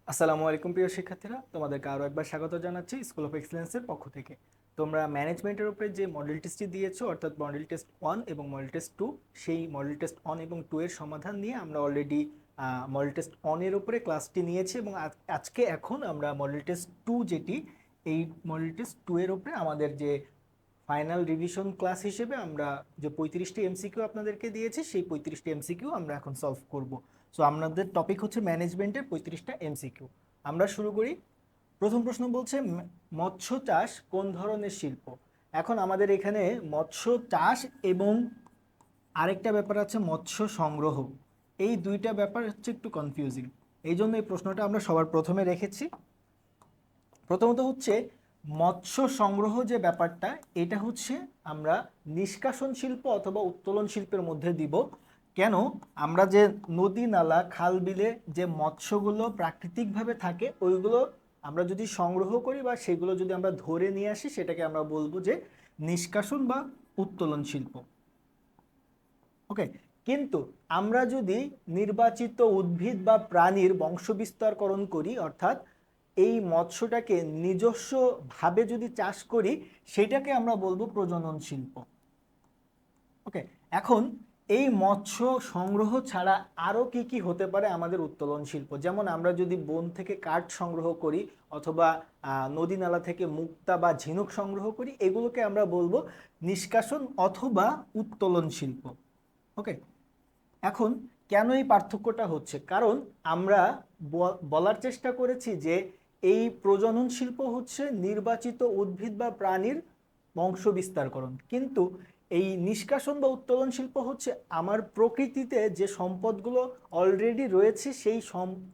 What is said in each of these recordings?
আসসালামু আলাইকুম প্রিয় শিক্ষার্থীরা, তোমাদেরকে আরও একবার স্বাগত জানাচ্ছি স্কুল অফ এক্সেলেন্সের পক্ষ থেকে। তোমরা ম্যানেজমেন্টের উপরে যে মডেল টেস্টটি দিয়েছো, অর্থাৎ মডেল টেস্ট 1 এবং মডেল টেস্ট 2, সেই মডেল টেস্ট 1 এবং 2 এর সমাধান নিয়ে আমরা অলরেডি মডেল টেস্ট 1 এর উপরে ক্লাসটি নিয়েছি এবং আজকে এখন আমরা মডেল টেস্ট 2 যেটি, এই মডেল টেস্ট 2 এর উপরে আমাদের যে ফাইনাল রিভিশন ক্লাস হিসেবে আমরা যে 35টি এমসিকিউ আপনাদেরকে দিয়েছি, সেই 35টি এমসিকিউ আমরা এখন সলভ করব। সো আমাদের টপিক হচ্ছে ম্যানেজমেন্টের 35টা এমসিকিউ। আমরা শুরু করি। প্রথম প্রশ্ন বলছে, মৎস্য চাষ কোন ধরনের শিল্প? এখন আমাদের এখানে মৎস্য চাষ এবং আরেকটা ব্যাপার আছে মৎস্য সংগ্রহ, এই দুইটা ব্যাপার হচ্ছে একটু কনফিউজিং, এই জন্য এই প্রশ্নটা আমরা সবার প্রথমে রেখেছি। প্রথমত হচ্ছে মৎস্য সংগ্রহ যে ব্যাপারটা, এটা হচ্ছে আমরা নিষ্কাশন শিল্প অথবা উত্তোলন শিল্পের মধ্যে দিব। কেন? আমরা যে নদী নালা খাল বিলে যে মৎস্যগুলো প্রাকৃতিকভাবে থাকে, ওইগুলো আমরা যদি সংগ্রহ করি বা সেগুলো যদি আমরা ধরে নিয়ে আসি, সেটাকে আমরা বলবো যে নিষ্কাশন বা উত্তোলন শিল্প। ওকে, কিন্তু আমরা যদি নির্বাচিত উদ্ভিদ বা প্রাণীর বংশবিস্তারকরণ করি, অর্থাৎ এই মৎস্যটাকে নিজস্বভাবে যদি চাষ করি, সেটাকে আমরা বলবো প্রজনন শিল্প। ওকে, এখন এই মৎস্য সংগ্রহ ছাড়া আরও কি কি হতে পারে আমাদের উত্তোলন শিল্প? যেমন আমরা যদি বন থেকে কাঠ সংগ্রহ করি অথবা নদী নালা থেকে মুক্তা বা ঝিনুক সংগ্রহ করি, এগুলোকে আমরা বলবো নিষ্কাশন অথবা উত্তোলন শিল্প। ওকে, এখন কেন এই পার্থক্যটা হচ্ছে? কারণ আমরা বলার চেষ্টা করেছি যে এই প্রজনন শিল্প হচ্ছে নির্বাচিত উদ্ভিদ বা প্রাণীর বংশ বিস্তারকরণ, কিন্তু এই নিষ্কাশন বা উত্তোলন শিল্প হচ্ছে আমার প্রকৃতিতে যে সম্পদগুলো অলরেডি রয়েছে, সেই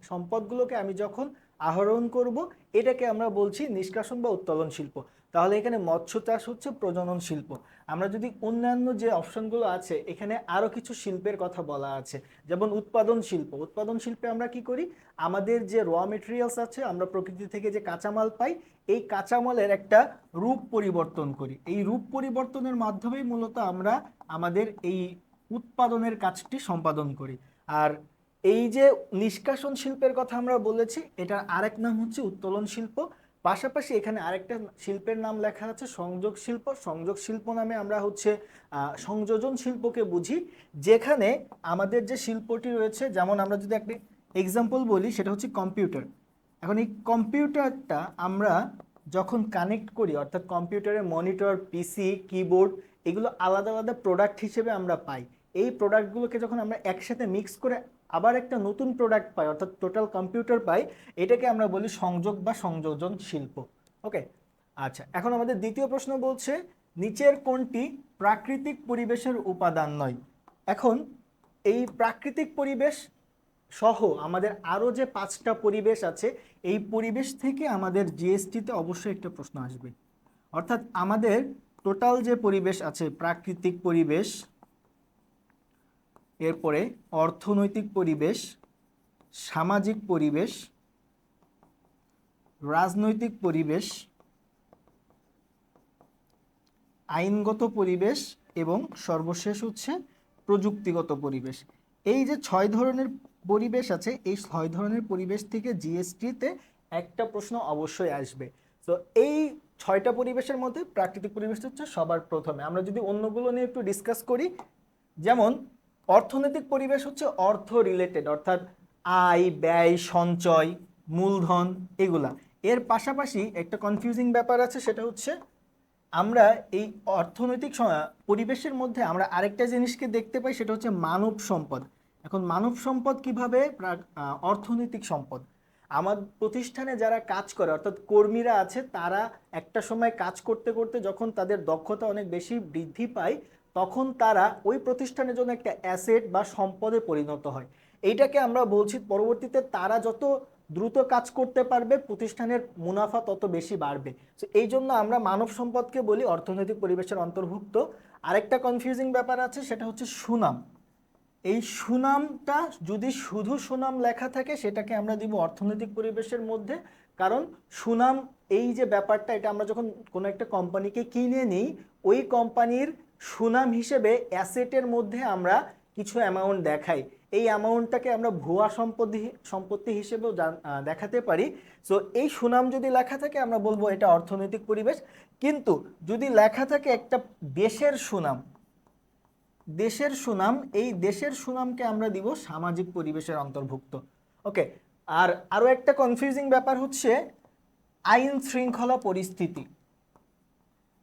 সম্পদগুলোকে আমি যখন আহরণ করব, এটাকে আমরা বলছি নিষ্কাশন বা উত্তোলন শিল্প। তাহলে এখানে মৎস্য চাষ হচ্ছে প্রজনন শিল্প। আমরা যদি অন্যান্য যে অপশনগুলো আছে, এখানে আরও কিছু শিল্পের কথা বলা আছে, যেমন উৎপাদন শিল্প। উৎপাদন শিল্পে আমরা কি করি? আমাদের যে র মেটেরিয়ালস আছে, আমরা প্রকৃতি থেকে যে কাঁচামাল পাই, এই কাঁচামালের একটা রূপ পরিবর্তন করি। এই রূপ পরিবর্তনের মাধ্যমেই মূলত আমরা আমাদের এই উৎপাদনের কাজটি সম্পাদন করি। আর এই যে নিষ্কাশন শিল্পের কথা আমরা বলেছি, এটার আরেক নাম হচ্ছে উত্তোলন শিল্প। পাশাপাশি এখানে আরেকটা শিল্পের নাম লেখা আছে সংযোগ শিল্প। সংযোগ শিল্প নামে আমরা হচ্ছে সংযোজন শিল্পকে বুঝি, যেখানে আমাদের যে শিল্পটি রয়েছে, যেমন আমরা যদি একটা এক্সাম্পল বলি, সেটা হচ্ছে কম্পিউটার। এখন এই কম্পিউটারটা আমরা যখন কানেক্ট করি, অর্থাৎ কম্পিউটারের মনিটর, পিসি, কিবোর্ড, এগুলো আলাদা আলাদা প্রোডাক্ট হিসেবে আমরা পাই। এই প্রোডাক্টগুলোকে যখন আমরা একসাথে মিক্স করে আবার একটা নতুন প্রোডাক্ট পাই, অর্থাৎ টোটাল কম্পিউটার পাই, এটাকে আমরা বলি সংযোগ বা সংযোজন শিল্প। ওকে, আচ্ছা, এখন আমাদের দ্বিতীয় প্রশ্ন বলছে, নিচের কোনটি প্রাকৃতিক পরিবেশের উপাদান নয়? এখন এই প্রাকৃতিক পরিবেশ সহ আমাদের আরও যে 5টা পরিবেশ আছে, এই পরিবেশ থেকে আমাদের জিএসটিতে অবশ্যই একটা প্রশ্ন আসবে। অর্থাৎ আমাদের টোটাল যে পরিবেশ আছে, প্রাকৃতিক পরিবেশ, এরপরে অর্থনৈতিক পরিবেশ, সামাজিক পরিবেশ, রাজনৈতিক পরিবেশ, আইনগত পরিবেশ এবং সর্বশেষ হচ্ছে প্রযুক্তিগত পরিবেশ। এই যে 6 ধরনের পরিবেশ আছে, এই 6 ধরনের পরিবেশ থেকে জিএসটিতে একটা প্রশ্ন অবশ্যই আসবে। তো এই 6টা পরিবেশের মধ্যে প্রাকৃতিক পরিবেশ হচ্ছে সবার প্রথমে। আমরা যদি অন্যগুলো নিয়ে একটু ডিসকাস করি, যেমন অর্থনৈতিক পরিবেশ হচ্ছে অর্থ রিলেটেড, অর্থাৎ আয়, ব্যয়, সঞ্চয়, মূলধন, এগুলা। এর পাশাপাশি একটা কনফিউজিং ব্যাপার আছে, সেটা হচ্ছে আমরা এই অর্থনৈতিক পরিবেশের মধ্যে আমরা আরেকটা জিনিসকে দেখতে পাই, সেটা হচ্ছে মানব সম্পদ। এখন মানব সম্পদ কিভাবে অর্থনৈতিক সম্পদ? আমার প্রতিষ্ঠানে যারা কাজ করে, অর্থাৎ কর্মীরা আছে, তারা একটা সময় কাজ করতে করতে যখন তাদের দক্ষতা অনেক বেশি বৃদ্ধি পায়, তখন তারা ওই প্রতিষ্ঠানের জন্য একটা অ্যাসেট বা সম্পদে পরিণত হয়। এইটাকে আমরা বলছি পরবর্তীতে তারা যত দ্রুত কাজ করতে পারবে, প্রতিষ্ঠানের মুনাফা তত বেশি বাড়বে। তো এই জন্য আমরা মানব সম্পদকে বলি অর্থনৈতিক পরিবেশের অন্তর্ভুক্ত। আরেকটা কনফিউজিং ব্যাপার আছে, সেটা হচ্ছে সুনাম। এই সুনামটা যদি শুধু সুনাম লেখা থাকে, সেটাকে আমরা দিব অর্থনৈতিক পরিবেশের মধ্যে। কারণ সুনাম, এই যে ব্যাপারটা, এটা আমরা যখন কোনো একটা কোম্পানিকে কিনে নিই, ওই কোম্পানির সুনাম হিসেবে অ্যাসেটের মধ্যে আমরা কিছু অ্যামাউন্ট দেখাই। এই অ্যামাউন্টটাকে আমরা ভুয়া সম্পত্তি হিসেবেও দেখাতে পারি। সো এই সুনাম যদি লেখা থাকে আমরা বলবো এটা অর্থনৈতিক পরিবেশ, কিন্তু যদি লেখা থাকে একটা দেশের সুনাম, এই দেশের সুনামকে আমরা দিব সামাজিক পরিবেশের অন্তর্ভুক্ত। ওকে, আর আরো একটা কনফিউজিং ব্যাপার হচ্ছে আইন শৃঙ্খলা পরিস্থিতি।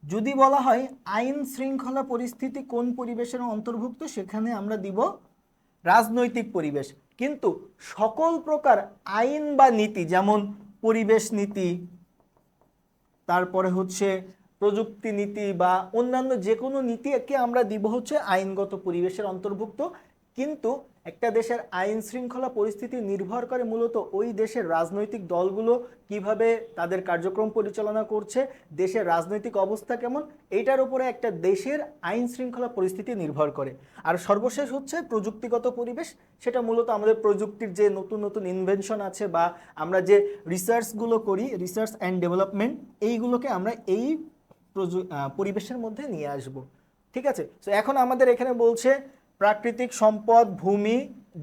যদি বলা হয় আইন শৃঙ্খলা পরিস্থিতি কোন পরিবেশের অন্তর্ভুক্ত, সেখানে আমরা দিব রাজনৈতিক পরিবেশ। কিন্তু সকল প্রকার আইন বা নীতি, যেমন পরিবেশ নীতি, তারপরে হচ্ছে প্রযুক্তি নীতি বা অন্যান্য যে কোনো নীতিকে আমরা দিব হচ্ছে আইনগত পরিবেশের অন্তর্ভুক্ত। কিন্তু একটা দেশের আইন শৃঙ্খলা পরিস্থিতি নির্ভর করে মূলত ওই দেশের রাজনৈতিক দলগুলো কিভাবে তাদের কার্যক্রম পরিচালনা করছে, দেশের রাজনৈতিক অবস্থা কেমন, এইটার উপরে একটা দেশের আইন শৃঙ্খলা পরিস্থিতি নির্ভর করে। আর সর্বশেষ হচ্ছে প্রযুক্তিগত পরিবেশ, সেটা মূলত আমাদের প্রযুক্তির যে নতুন নতুন ইনভেনশন আছে বা আমরা যে রিসার্চগুলো করি, রিসার্চ অ্যান্ড ডেভেলপমেন্ট, এইগুলোকে আমরা এই পরিবেশের মধ্যে নিয়ে আসব। ঠিক আছে, তো এখন আমাদের এখানে বলছে প্রাকৃতিক সম্পদ, ভূমি,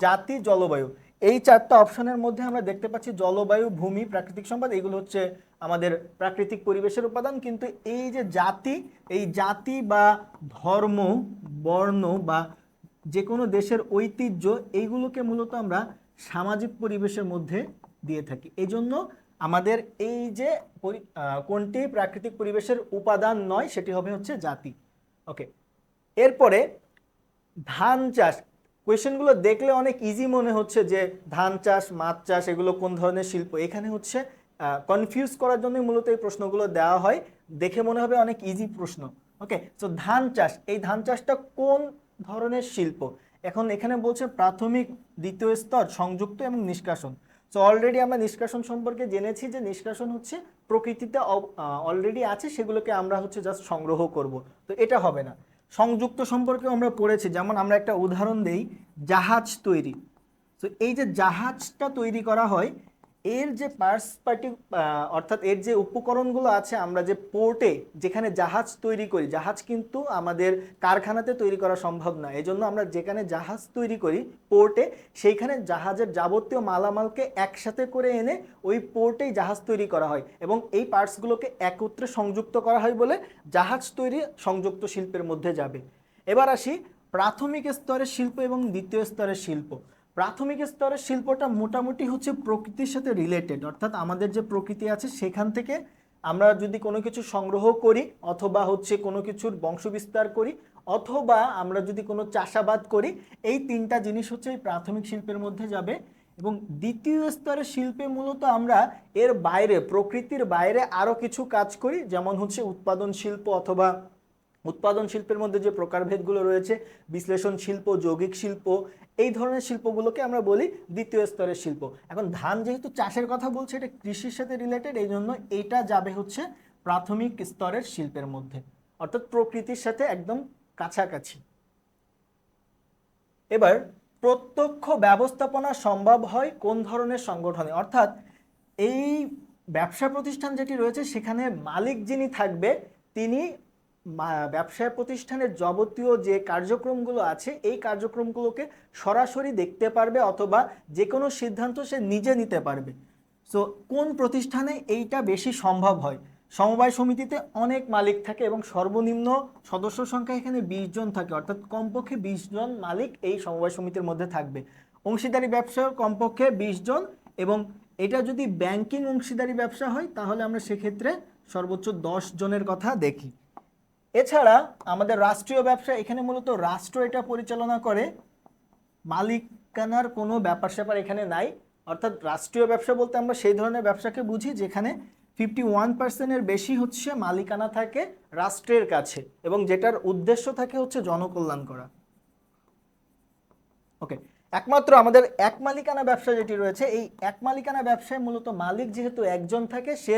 জাতি, জলবায়ু। এই চারটা অপশনের মধ্যে আমরা দেখতে পাচ্ছি জলবায়ু, ভূমি, প্রাকৃতিক সম্পদ, এগুলো হচ্ছে আমাদের প্রাকৃতিক পরিবেশের উপাদান। কিন্তু এই যে জাতি, এই জাতি বা ধর্ম, বর্ণ বা যে কোনো দেশের ঐতিহ্য, এইগুলোকে মূলত আমরা সামাজিক পরিবেশের মধ্যে দিয়ে থাকি। এই জন্য আমাদের এই যে কোনটি প্রাকৃতিক পরিবেশের উপাদান নয়, সেটি হবে হচ্ছে জাতি। ওকে, এরপরে ধান চাষ। কোয়েশ্চেনগুলো দেখলে অনেক ইজি মনে হচ্ছে যে ধান চাষ, মাছ চাষ, এগুলো কোন ধরনের শিল্প। এখানে হচ্ছে কনফিউজ করার জন্য মূলত এই প্রশ্নগুলো দেওয়া হয়, দেখে মনে হবে অনেক ইজি প্রশ্ন। ওকে, তো ধান চাষ, এই ধান চাষটা কোন ধরনের শিল্প? এখন এখানে বলছে প্রাথমিক, দ্বিতীয় স্তর, সংযুক্ত এবং নিষ্কাশন। সো অলরেডি আমরা নিষ্কাশন সম্পর্কে জেনেছি যে নিষ্কাশন হচ্ছে প্রকৃতিতে অলরেডি আছে, সেগুলোকে আমরা হচ্ছে জাস্ট সংগ্রহ করব, তো এটা হবে না। সংযুক্ত সম্পর্কে আমরা পড়েছি, যেমন আমরা একটা উদাহরণ দেই, জাহাজ তৈরি। তো এই যে জাহাজটা তৈরি করা হয়, এর যে অর্থাৎ এর যে উপকরণগুলো আছে, আমরা যে পোর্টে যেখানে জাহাজ তৈরি করি, জাহাজ কিন্তু আমাদের কারখানাতে তৈরি করা সম্ভব না, এজন্য আমরা যেখানে জাহাজ তৈরি করি পোর্টে, সেইখানে জাহাজের যাবতীয় মালামালকে একসাথে করে এনে ওই পোর্টেই জাহাজ তৈরি করা হয় এবং এই পার্টসগুলোকে একত্রে সংযুক্ত করা হয় বলে জাহাজ তৈরি সংযুক্ত শিল্পের মধ্যে যাবে। এবার আসি প্রাথমিক স্তরের শিল্প এবং দ্বিতীয় স্তরের শিল্প। প্রাথমিক স্তরের শিল্পটা মোটামুটি হচ্ছে প্রকৃতির সাথে রিলেটেড, অর্থাৎ আমাদের যে প্রকৃতি আছে সেখান থেকে আমরা যদি কোনো কিছু সংগ্রহ করি, অথবা হচ্ছে কোনো কিছুর বংশবিস্তার করি, অথবা আমরা যদি কোনো চাষাবাদ করি, এই তিনটা জিনিস হচ্ছে এই প্রাথমিক শিল্পের মধ্যে যাবে। এবং দ্বিতীয় স্তরের শিল্পে মূলত আমরা এর বাইরে, প্রকৃতির বাইরে আরও কিছু কাজ করি, যেমন হচ্ছে উৎপাদন শিল্প, অথবা উৎপাদন শিল্পের মধ্যে যে প্রকারভেদগুলো রয়েছে, বিশ্লেষণ শিল্প, যৌগিক শিল্প, এই ধরনের শিল্পগুলোকে আমরা বলি দ্বিতীয় স্তরের শিল্প। এখন ধান যেহেতু চাষের কথা বলছে, এটা কৃষির সাথে রিলেটেড, এই জন্য এইটা যাবে হচ্ছে প্রাথমিক স্তরের শিল্পের মধ্যে, অর্থাৎ প্রকৃতির সাথে একদম কাছাকাছি। এবার প্রত্যক্ষ ব্যবস্থাপনা সম্ভব হয় কোন ধরনের সংগঠনে? অর্থাৎ এই ব্যবসা প্রতিষ্ঠান যেটি রয়েছে সেখানে মালিক যিনি থাকবে, তিনি ব্যবসা প্রতিষ্ঠানের যাবতীয় যে কার্যক্রমগুলো আছে এই কার্যক্রমগুলোকে সরাসরি দেখতে পারবে, অথবা যে কোনো সিদ্ধান্ত সে নিজে নিতে পারবে। সো কোন প্রতিষ্ঠানে এইটা বেশি সম্ভব হয়? সমবায় সমিতিতে অনেক মালিক থাকে এবং সর্বনিম্ন সদস্য সংখ্যা এখানে 20 জন থাকে, অর্থাৎ কমপক্ষে 20 জন মালিক এই সমবায় সমিতির মধ্যে থাকবে। অংশীদারি ব্যবসা কমপক্ষে 20 জন, এবং এটা যদি ব্যাংকিং অংশীদারি ব্যবসা হয় তাহলে আমরা সেক্ষেত্রে সর্বোচ্চ 10 জনের কথা দেখি। এছাড়া আমাদের রাষ্ট্রীয় ব্যবসা, এখানে মূলত রাষ্ট্র এটা পরিচালনা করে, মালিকানার কোনো ব্যাপার স্যাপার এখানে নাই। অর্থাৎ রাষ্ট্রীয় ব্যবসা বলতে আমরা সেই ধরনের ব্যবসাকে বুঝি যেখানে 51% বেশি হচ্ছে মালিকানা থাকে রাষ্ট্রের কাছে, এবং যেটার উদ্দেশ্য থাকে হচ্ছে জনকল্যাণ করা। ওকে, একমাত্র আমাদের এক মালিকানা ব্যবসা যেটি রয়েছে, এই এক মালিকানা ব্যবসায় মূলত মালিক যেহেতু একজন থাকে, সে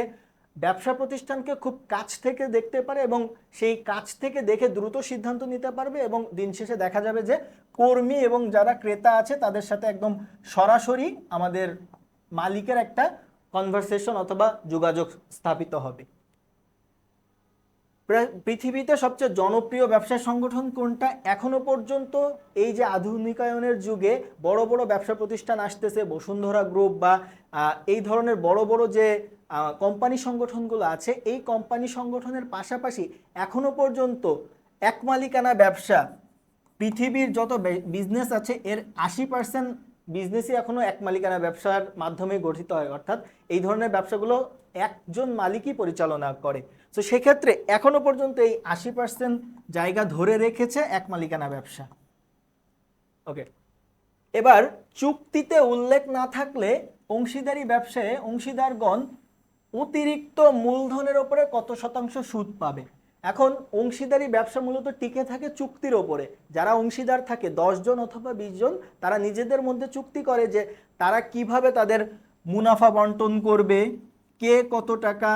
ব্যবসা প্রতিষ্ঠানকে খুব কাছ থেকে দেখতে পারে এবং সেই কাছ থেকে দেখে দ্রুত সিদ্ধান্ত নিতে পারবে, এবং দিন শেষে দেখা যাবে যে কর্মী এবং যারা ক্রেতা আছে তাদের সাথে একদম সরাসরি আমাদের মালিকের একটা কনভারসেশন অথবা যোগাযোগ স্থাপিত হবে। পৃথিবীতে সবচেয়ে জনপ্রিয় ব্যবসা সংগঠন কোনটা? এখনো পর্যন্ত এই যে আধুনিকায়নের যুগে বড় বড় ব্যবসা প্রতিষ্ঠান আসতেছে, বসুন্ধরা গ্রুপ বা এই ধরনের বড় বড় যে কোম্পানি সংগঠনগুলো আছে, এই কোম্পানি সংগঠনের পাশাপাশি এখনো পর্যন্ত এক মালিকানা ব্যবসা, পৃথিবীর যত বিজনেস আছে এর 80% বিজনেসই এখনো এক মালিকানা ব্যবসার মাধ্যমে গঠিত হয়, অর্থাৎ এই ধরনের ব্যবসাগুলো একজন মালিকই পরিচালনা করে। তো সেক্ষেত্রে এখনো পর্যন্ত এই 80% জায়গা ধরে রেখেছে এক মালিকানা ব্যবসা। ওকে, এবার চুক্তিতে উল্লেখ না থাকলে অংশীদারি ব্যবসায় অংশীদারগণ অতিরিক্ত মূলধনের ওপরে কত শতাংশ সুদ পাবে? এখন অংশীদারি ব্যবসা মূলত টিকে থাকে চুক্তির ওপরে। যারা অংশীদার থাকে 10 জন অথবা 20 জন, তারা নিজেদের মধ্যে চুক্তি করে যে তারা কিভাবে তাদের মুনাফা বন্টন করবে, কে কত টাকা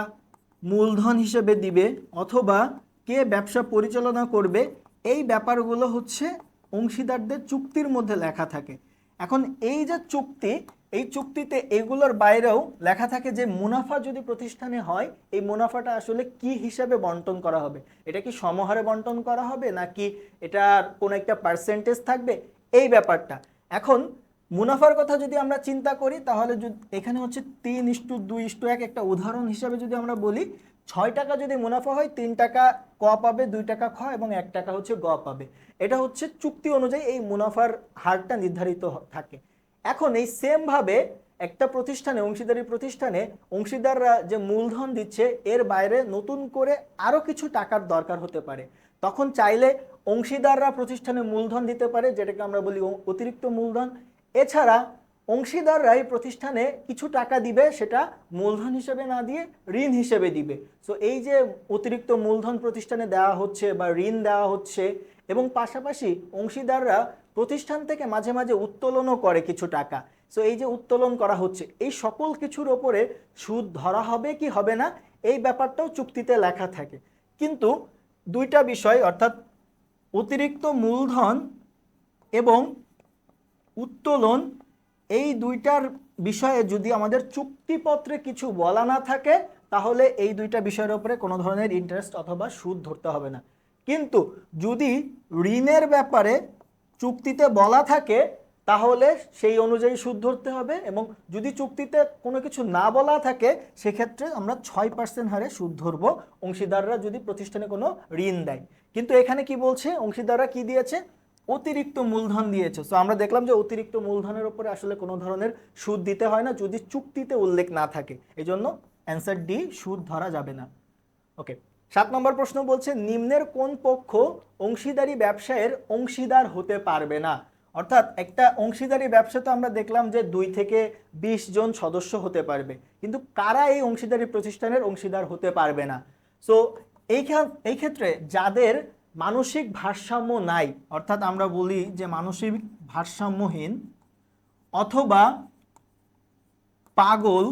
মূলধন হিসেবে দিবে অথবা কে ব্যবসা পরিচালনা করবে। এই ব্যাপারগুলো হচ্ছে অংশীদারদের চুক্তির মধ্যে লেখা থাকে। এখন এই যে চুক্তি, এই চুক্তিতে এগুলোর বাইরেও লেখা থাকে যে মুনাফা যদি প্রতিষ্ঠানে হয়, এই মুনাফাটা আসলে কি হিসাবে বন্টন করা হবে। এটা কি সমহারে বন্টন করা হবে নাকি এটার কোনো একটা পার্সেন্টেজ থাকবে, এই ব্যাপারটা। এখন মুনাফার কথা যদি আমরা চিন্তা করি তাহলে এখানে হচ্ছে 3:2:1 একটা উদাহরণ হিসাবে যদি আমরা বলি, 6 টাকা যদি মুনাফা হয় 3 টাকা ক পাবে, 2 টাকা খ এবং 1 টাকা হচ্ছে গ পাবে। এটা হচ্ছে চুক্তি অনুযায়ী এই মুনাফার হারটা নির্ধারিত থাকে। এখন এই সেম ভাবে একটা প্রতিষ্ঠানে, অংশীদারি প্রতিষ্ঠানে অংশীদাররা যে মূলধন দিচ্ছে এর বাইরে নতুন করে আরো কিছু টাকার দরকার হতে পারে। তখন চাইলে অংশীদাররা প্রতিষ্ঠানে মূলধন দিতে পারে, যেটাকে আমরা বলি অতিরিক্ত মূলধন। এছাড়া অংশীদাররাই প্রতিষ্ঠানে কিছু টাকা দিবে, সেটা মূলধন হিসেবে না দিয়ে ঋণ হিসেবে দিবে। সো এই যে অতিরিক্ত মূলধন প্রতিষ্ঠানে দেওয়া হচ্ছে বা ঋণ দেওয়া হচ্ছে, এবং পাশাপাশি অংশীদাররা প্রতিষ্ঠান থেকে মাঝে মাঝে উত্তোলনও করে কিছু টাকা। সো এই যে উত্তোলন করা হচ্ছে, এই সকল কিছুর ওপরে সুদ ধরা হবে কি হবে না, এই ব্যাপারটাও চুক্তিতে লেখা থাকে। কিন্তু দুইটা বিষয়, অর্থাৎ অতিরিক্ত মূলধন এবং উত্তোলন, এই দুইটার বিষয়ে যদি আমাদের চুক্তিপত্রে কিছু বলা না থাকে তাহলে এই দুইটা বিষয়ের উপরে কোনো ধরনের ইন্টারেস্ট অথবা সুদ ধরতে হবে না। কিন্তু যদি ঋণের ব্যাপারে চুক্তিতে বলা থাকে তাহলে সেই অনুযায়ী সুদ ধরতে হবে, এবং যদি চুক্তিতে কোনো কিছু না বলা থাকে সেক্ষেত্রে আমরা 6% হারে সুদ ধরব অংশীদাররা যদি প্রতিষ্ঠানে কোনো ঋণ দেয়। কিন্তু এখানে কি বলছে, অংশীদাররা কি দিয়েছে? অতিরিক্ত মূলধন দিয়েছে। সো আমরা দেখলাম যে অতিরিক্ত মূলধনের উপরে আসলে কোনো ধরনের সুদ দিতে হয় না যদি চুক্তিতে উল্লেখ না থাকে। এই জন্য অ্যান্সার ডি, সুদ ধরা যাবে না। ওকে, 7 নম্বর প্রশ্ন বলছে নিম্নের কোন পক্ষ অংশীদারি ব্যবসায়ের অংশীদার হতে পারবে না? অর্থাৎ একটা অংশীদারি ব্যবসা তো আমরা দেখলাম যে 2 থেকে 20 জন সদস্য হতে পারবে, কিন্তু কারা এই অংশীদারি প্রতিষ্ঠানের অংশীদার হতে পারবে না? সো এই ক্ষেত্রে যাদের মানসিক ভারসাম্য নাই, অর্থাৎ আমরা বলি যে মানসিক ভারসাম্যহীন অথবা পাগল,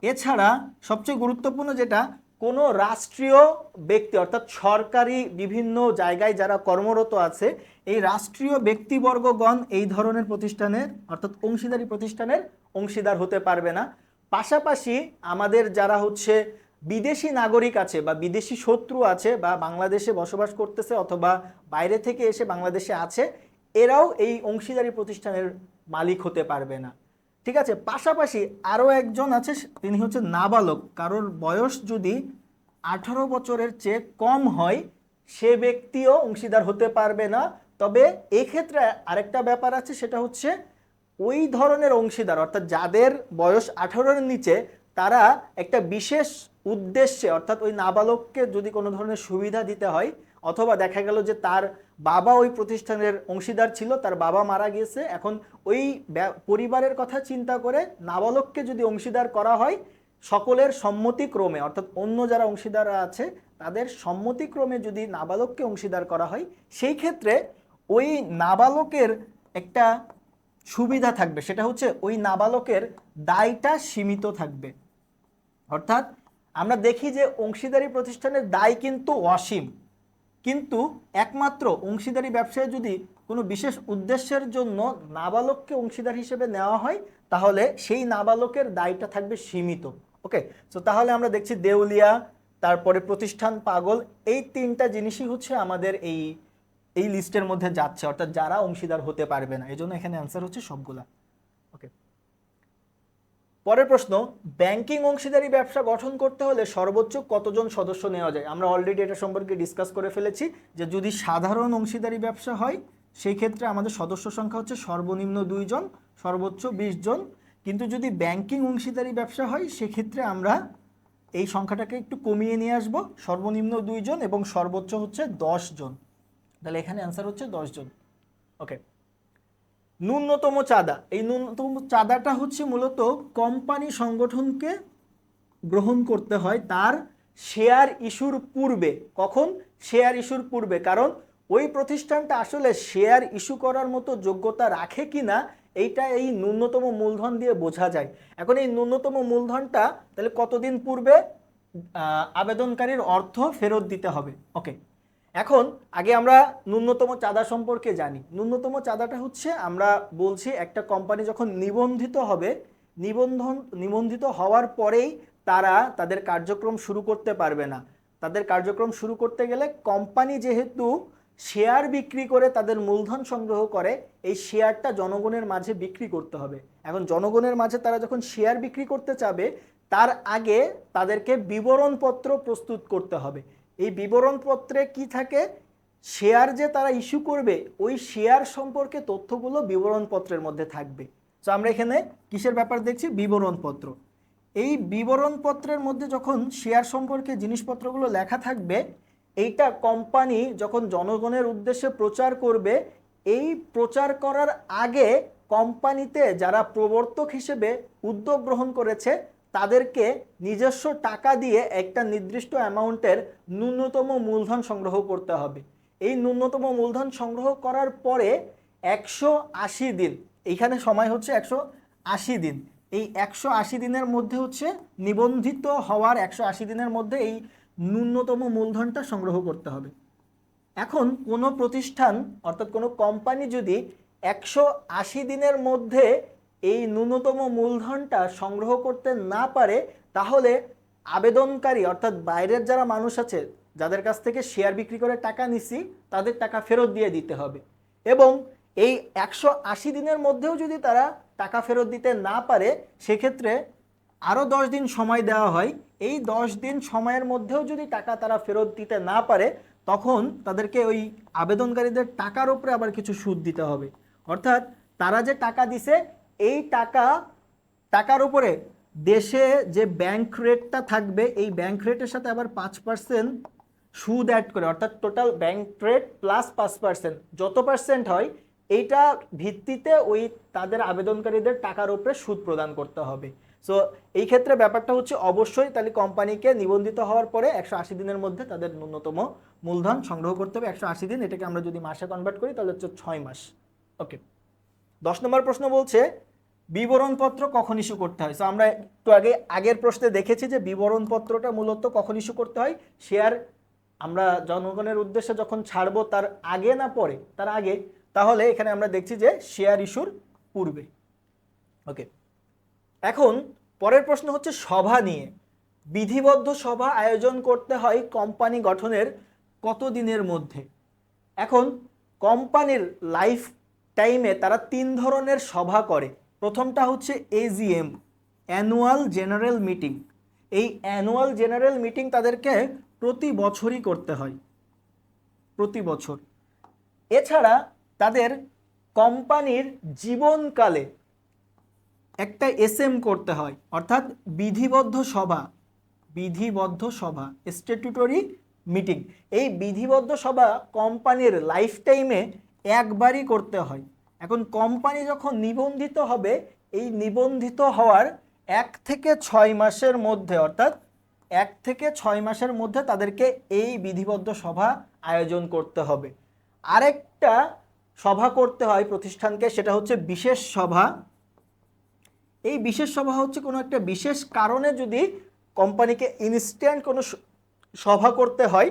এছাড়া সবচেয়ে গুরুত্বপূর্ণ যেটা, কোনো রাষ্ট্রীয় ব্যক্তি অর্থাৎ সরকারি বিভিন্ন জায়গায় যারা কর্মরত আছে এই রাষ্ট্রীয় ব্যক্তিবর্গগণ এই ধরনের প্রতিষ্ঠানের অর্থাৎ অংশীদারি প্রতিষ্ঠানের অংশীদার হতে পারবে না। পাশাপাশি আমাদের যারা হচ্ছে বিদেশি নাগরিক আছে বা বিদেশি শত্রু আছে বা বাংলাদেশে বসবাস করতেছে অথবা বাইরে থেকে এসে বাংলাদেশে আছে, এরাও এই অংশীদারি প্রতিষ্ঠানের মালিক হতে পারবে না। ঠিক আছে, পাশাপাশি আরও একজন আছে, তিনি হচ্ছে নাবালক। কারোর বয়স যদি 18 বছরের চেয়ে কম হয় সে ব্যক্তিও অংশীদার হতে পারবে না। তবে এক্ষেত্রে আরেকটা ব্যাপার আছে, সেটা হচ্ছে ওই ধরনের অংশীদার অর্থাৎ যাদের বয়স 18-এর নিচে, তারা একটা বিশেষ উদ্দেশ্যে অর্থাৎ ওই নাবালককে যদি কোনো ধরনের সুবিধা দিতে হয় অথবা দেখা গেল যে তার বাবা ওই প্রতিষ্ঠানের অংশীদার ছিল, তার বাবা মারা গিয়েছে, এখন ওই পরিবারের কথা চিন্তা করে নাবালককে যদি অংশীদার করা হয় সকলের সম্মতিক্রমে, অর্থাৎ অন্য যারা অংশীদাররা আছে তাদের সম্মতিক্রমে যদি নাবালককে অংশীদার করা হয়, সেই ক্ষেত্রে ওই নাবালকের একটা সুবিধা থাকবে, সেটা হচ্ছে ওই নাবালকের দায়টা সীমিত থাকবে। অর্থাৎ আমরা দেখি যে অংশীদারি প্রতিষ্ঠানের দায় কিন্তু অসীম, কিন্তু একমাত্র অংশীদারি ব্যবসায় যদি কোনো বিশেষ উদ্দেশ্যের জন্য নাবালককে অংশীদার হিসেবে নেওয়া হয় তাহলে সেই নাবালকের দায়টা থাকবে সীমিত। ওকে, সো তাহলে আমরা দেখছি দেউলিয়া, তারপরে প্রতিষ্ঠান পাগল, এই তিনটা জিনিসই হচ্ছে আমাদের এই এই লিস্টের মধ্যে যাচ্ছে, অর্থাৎ যারা অংশীদার হতে পারবে না। এই জন্য এখানে অ্যান্সার হচ্ছে সবগুলা। ওকে, পরের প্রশ্ন, ব্যাংকিং অংশীদারি ব্যবসা গঠন করতে হলে সর্বোচ্চ কতজন সদস্য নেওয়া যায়? আমরা অলরেডি এটা সম্পর্কে ডিসকাস করে ফেলেছি যে যদি সাধারণ অংশীদারি ব্যবসা হয় সেই ক্ষেত্রে আমাদের সদস্য সংখ্যা হচ্ছে সর্বনিম্ন 2 জন, সর্বোচ্চ 20 জন। কিন্তু যদি ব্যাংকিং অংশীদারি ব্যবসা হয় সেক্ষেত্রে আমরা এই সংখ্যাটাকে একটু কমিয়ে নিয়ে আসব, সর্বনিম্ন 2 জন এবং সর্বোচ্চ হচ্ছে 10 জন। তাহলে এখানে অ্যান্সার হচ্ছে 10 জন। ওকে, ন্যূনতম চাঁদা, এই ন্যূনতম চাঁদাটা হচ্ছে মূলত কোম্পানি সংগঠনকে গ্রহণ করতে হয় তার শেয়ার ইস্যুর পূর্বে। কখন? শেয়ার ইস্যুর পূর্বে, কারণ ওই প্রতিষ্ঠানটা আসলে শেয়ার ইস্যু করার মতো যোগ্যতা রাখে কিনা এইটা এই ন্যূনতম মূলধন দিয়ে বোঝা যায়। এখন এই ন্যূনতম মূলধনটা তাহলে কতদিন পূর্বে আবেদনকারীর অর্থ ফেরত দিতে হবে। ওকে, এখন আগে আমরা ন্যূনতম চাঁদা সম্পর্কে জানি। ন্যূনতম চাঁদাটা হচ্ছে আমরা বলছি একটা কোম্পানি যখন নিবন্ধিত হবে, নিবন্ধিত হওয়ার পরেই তারা তাদের কার্যক্রম শুরু করতে পারবে না। তাদের কার্যক্রম শুরু করতে গেলে কোম্পানি যেহেতু শেয়ার বিক্রি করে তাদের মূলধন সংগ্রহ করে, এই শেয়ারটা জনগণের মাঝে বিক্রি করতে হবে। এখন জনগণের মাঝে তারা যখন শেয়ার বিক্রি করতে চাবে তার আগে তাদেরকে বিবরণপত্র প্রস্তুত করতে হবে। এই বিবরণপত্রে কি থাকে? শেয়ার যে তারা ইস্যু করবে ওই শেয়ার সম্পর্কে তথ্যগুলো বিবরণপত্রের মধ্যে থাকবে। তো আমরা এখানে কিসের ব্যাপার দেখছি? বিবরণপত্র। এই বিবরণপত্রের মধ্যে যখন শেয়ার সম্পর্কে জিনিসপত্রগুলো লেখা থাকবে, এইটা কোম্পানি যখন জনগণের উদ্দেশ্যে প্রচার করবে, এই প্রচার করার আগে কোম্পানিতে যারা প্রবর্তক হিসেবে উদ্যোগ গ্রহণ করেছে তাদেরকে নিজস্ব টাকা দিয়ে একটা নির্দিষ্ট অ্যামাউন্টের ন্যূনতম মূলধন সংগ্রহ করতে হবে। এই ন্যূনতম মূলধন সংগ্রহ করার পরে 180 দিন, এইখানে সময় হচ্ছে 180 দিন, এই 180 দিনের মধ্যে হচ্ছে নিবন্ধিত হওয়ার 180 দিনের মধ্যে এই ন্যূনতম মূলধনটা সংগ্রহ করতে হবে। এখন কোনো প্রতিষ্ঠান অর্থাৎ কোনো কোম্পানি যদি 180 দিনের মধ্যে এই ন্যূনতম মূলধনটা সংগ্রহ করতে না পারে তাহলে আবেদনকারী অর্থাৎ বাইরের যারা মানুষ আছে যাদের কাছ থেকে শেয়ার বিক্রি করে টাকা নিছি তাদের টাকা ফেরত দিয়ে দিতে হবে। এবং এই 180 দিনের মধ্যেও যদি তারা টাকা ফেরত দিতে না পারে সেক্ষেত্রে আরও 10 দিন সময় দেওয়া হয়। এই 10 দিন সময়ের মধ্যেও যদি টাকা তারা ফেরত দিতে না পারে তখন তাদেরকে ওই আবেদনকারীদের টাকার উপরে আবার কিছু সুদ দিতে হবে। অর্থাৎ তারা যে টাকা দিছে এই টাকার উপরে দেশে যে ব্যাংক রেটটা থাকবে এই ব্যাংক রেটের সাথে আবার 5% সুদ অ্যাড করে, অর্থাৎ টোটাল ব্যাংক রেট প্লাস 5%, যত পার্সেন্ট হয় এইটা ভিত্তিতে ওই তাদের আবেদনকারীদের টাকার উপরে সুদ প্রদান করতে হবে। সো এই ক্ষেত্রে ব্যাপারটা হচ্ছে অবশ্যই তাহলে কোম্পানিকে নিবন্ধিত হওয়ার পরে 180 দিনের মধ্যে তাদের ন্যূনতম মূলধন সংগ্রহ করতে হবে। 180 দিন, এটাকে আমরা যদি মাসে কনভার্ট করি তাহলে হচ্ছে 6 মাস। ওকে, 10 নম্বর প্রশ্ন বলছে বিবরণপত্র কখন ইস্যু করতে হয়। সো আমরা একটু আগের প্রশ্নে দেখেছি যে বিবরণপত্রটা মূলত কখন ইস্যু করতে হয়, শেয়ার আমরা জনগণের উদ্দেশ্যে যখন ছাড়বো তার আগে না পরে? তার আগে। তাহলে এখানে আমরা দেখছি যে শেয়ার ইস্যুর পূর্বে। ওকে, এখন পরের প্রশ্ন হচ্ছে সভা নিয়ে। বিধিবদ্ধ সভা আয়োজন করতে হয় কোম্পানি গঠনের কত দিনের মধ্যে? এখন কোম্পানির লাইফ টাইমে তারা 3 ধরনের সভা করে। প্রথমটা হচ্ছে এজিএম, অ্যানুয়াল জেনারেল মিটিং। এই অ্যানুয়াল জেনারেল মিটিং তাদেরকে প্রতি বছরই করতে হয়, প্রতি বছর। এছাড়া তাদের কোম্পানির জীবনকালে একটা এসএম করতে হয়, অর্থাৎ বিধিবদ্ধ সভা, স্ট্যাটুটরি মিটিং। এই বিধিবদ্ধ সভা কোম্পানির লাইফ টাইমে একবারই করতে হয়। এখন কোম্পানি যখন নিবন্ধিত হবে এই নিবন্ধিত হওয়ার 1 থেকে 6 মাসের মধ্যে, অর্থাৎ 1 থেকে 6 মাসের মধ্যে তাদেরকে এই বিধিবদ্ধ সভা আয়োজন করতে হবে। আরেকটা সভা করতে হয় প্রতিষ্ঠানকে, সেটা হচ্ছে বিশেষ সভা। এই বিশেষ সভা হচ্ছে কোনো একটা বিশেষ কারণে যদি কোম্পানিকে ইনস্ট্যান্ট কোনো সভা করতে হয়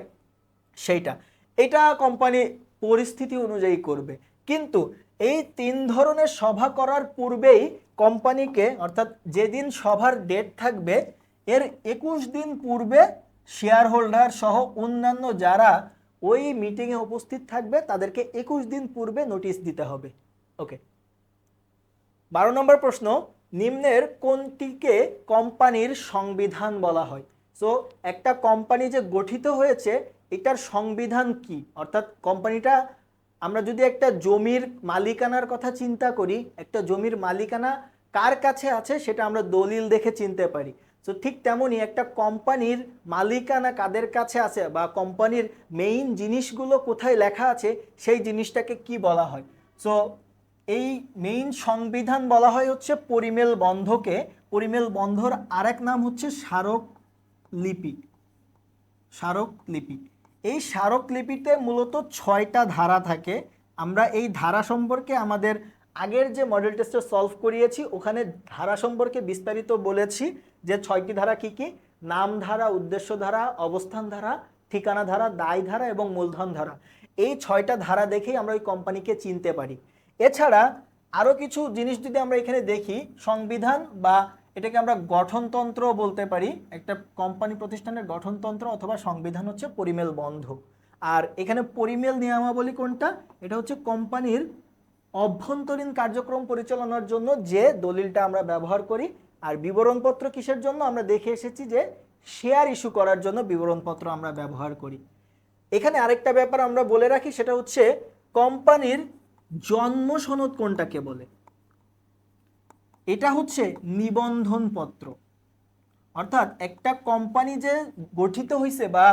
সেইটা, এটা কোম্পানি পরিস্থিতি অনুযায়ী করবে। কিন্তু এই 3 ধরনের সভা করার পূর্বেই কোম্পানিকে, অর্থাৎ যেদিন সভার ডেট থাকবে এর 21 দিন পূর্বে শেয়ার হোল্ডার সহ অন্যান্য যারা ওই মিটিংয়ে উপস্থিত থাকবে তাদেরকে 21 দিন পূর্বে নোটিশ দিতে হবে। ওকে, 12 নম্বর প্রশ্ন, নিম্নের কোনটিকে কোম্পানির সংবিধান বলা হয়? সো একটা কোম্পানি যে গঠিত হয়েছে এটার সংবিধান কি, অর্থাৎ কোম্পানিটা, আমরা যদি একটা জমির মালিকানার কথা চিন্তা করি, একটা জমির মালিকানা কার কাছে আছে সেটা আমরা দলিল দেখে চিনতে পারি। সো ঠিক তেমনই একটা কোম্পানির মালিকানা কাদের কাছে আছে বা কোম্পানির মেইন জিনিসগুলো কোথায় লেখা আছে সেই জিনিসটাকে কি বলা হয়? সো এই মেইন সংবিধান বলা হয় হচ্ছে পরিমেল বন্ধকে। পরিমেল বন্ধর আরেক নাম হচ্ছে স্মারকলিপি। স্মারকলিপি, এই স্মারকলিপিতে মূলত 6টা ধারা থাকে। আমরা এই ধারা সম্পর্কে আমাদের আগের যে মডেল টেস্টে সলভ করিয়েছি ওখানে ধারা সম্পর্কে বিস্তারিত বলেছি যে 6টি ধারা কি কি: নাম ধারা, উদ্দেশ্য ধারা, অবস্থান ধারা, ঠিকানা ধারা, দায় ধারা এবং মূলধন ধারা। এই 6টা ধারা দেখেই আমরা ওই কোম্পানিকে চিনতে পারি। এছাড়া আরও কিছু জিনিস যদি আমরা এখানে দেখি, সংবিধান বা এটাকে আমরা গঠনতন্ত্র বলতে পারি, একটা কোম্পানি প্রতিষ্ঠানের গঠনতন্ত্র অথবা সংবিধান হচ্ছে পরিমেল বন্ধ। আর এখানে পরিমেল নিয়মাবলী কোনটা? এটা হচ্ছে কোম্পানির অভ্যন্তরীণ কার্যক্রম পরিচালনার জন্য যে দলিলটা আমরা ব্যবহার করি। আর বিবরণপত্র কিসের জন্য? আমরা দেখে এসেছি যে শেয়ার ইস্যু করার জন্য বিবরণপত্র আমরা ব্যবহার করি। এখানে আরেকটা ব্যাপার আমরা বলে রাখি, সেটা হচ্ছে কোম্পানির জন্ম সনদ কোনটাকে বলে? এটা হচ্ছে নিবন্ধন পত্র। অর্থাৎ একটা কোম্পানি যে গঠিত হয়েছে বা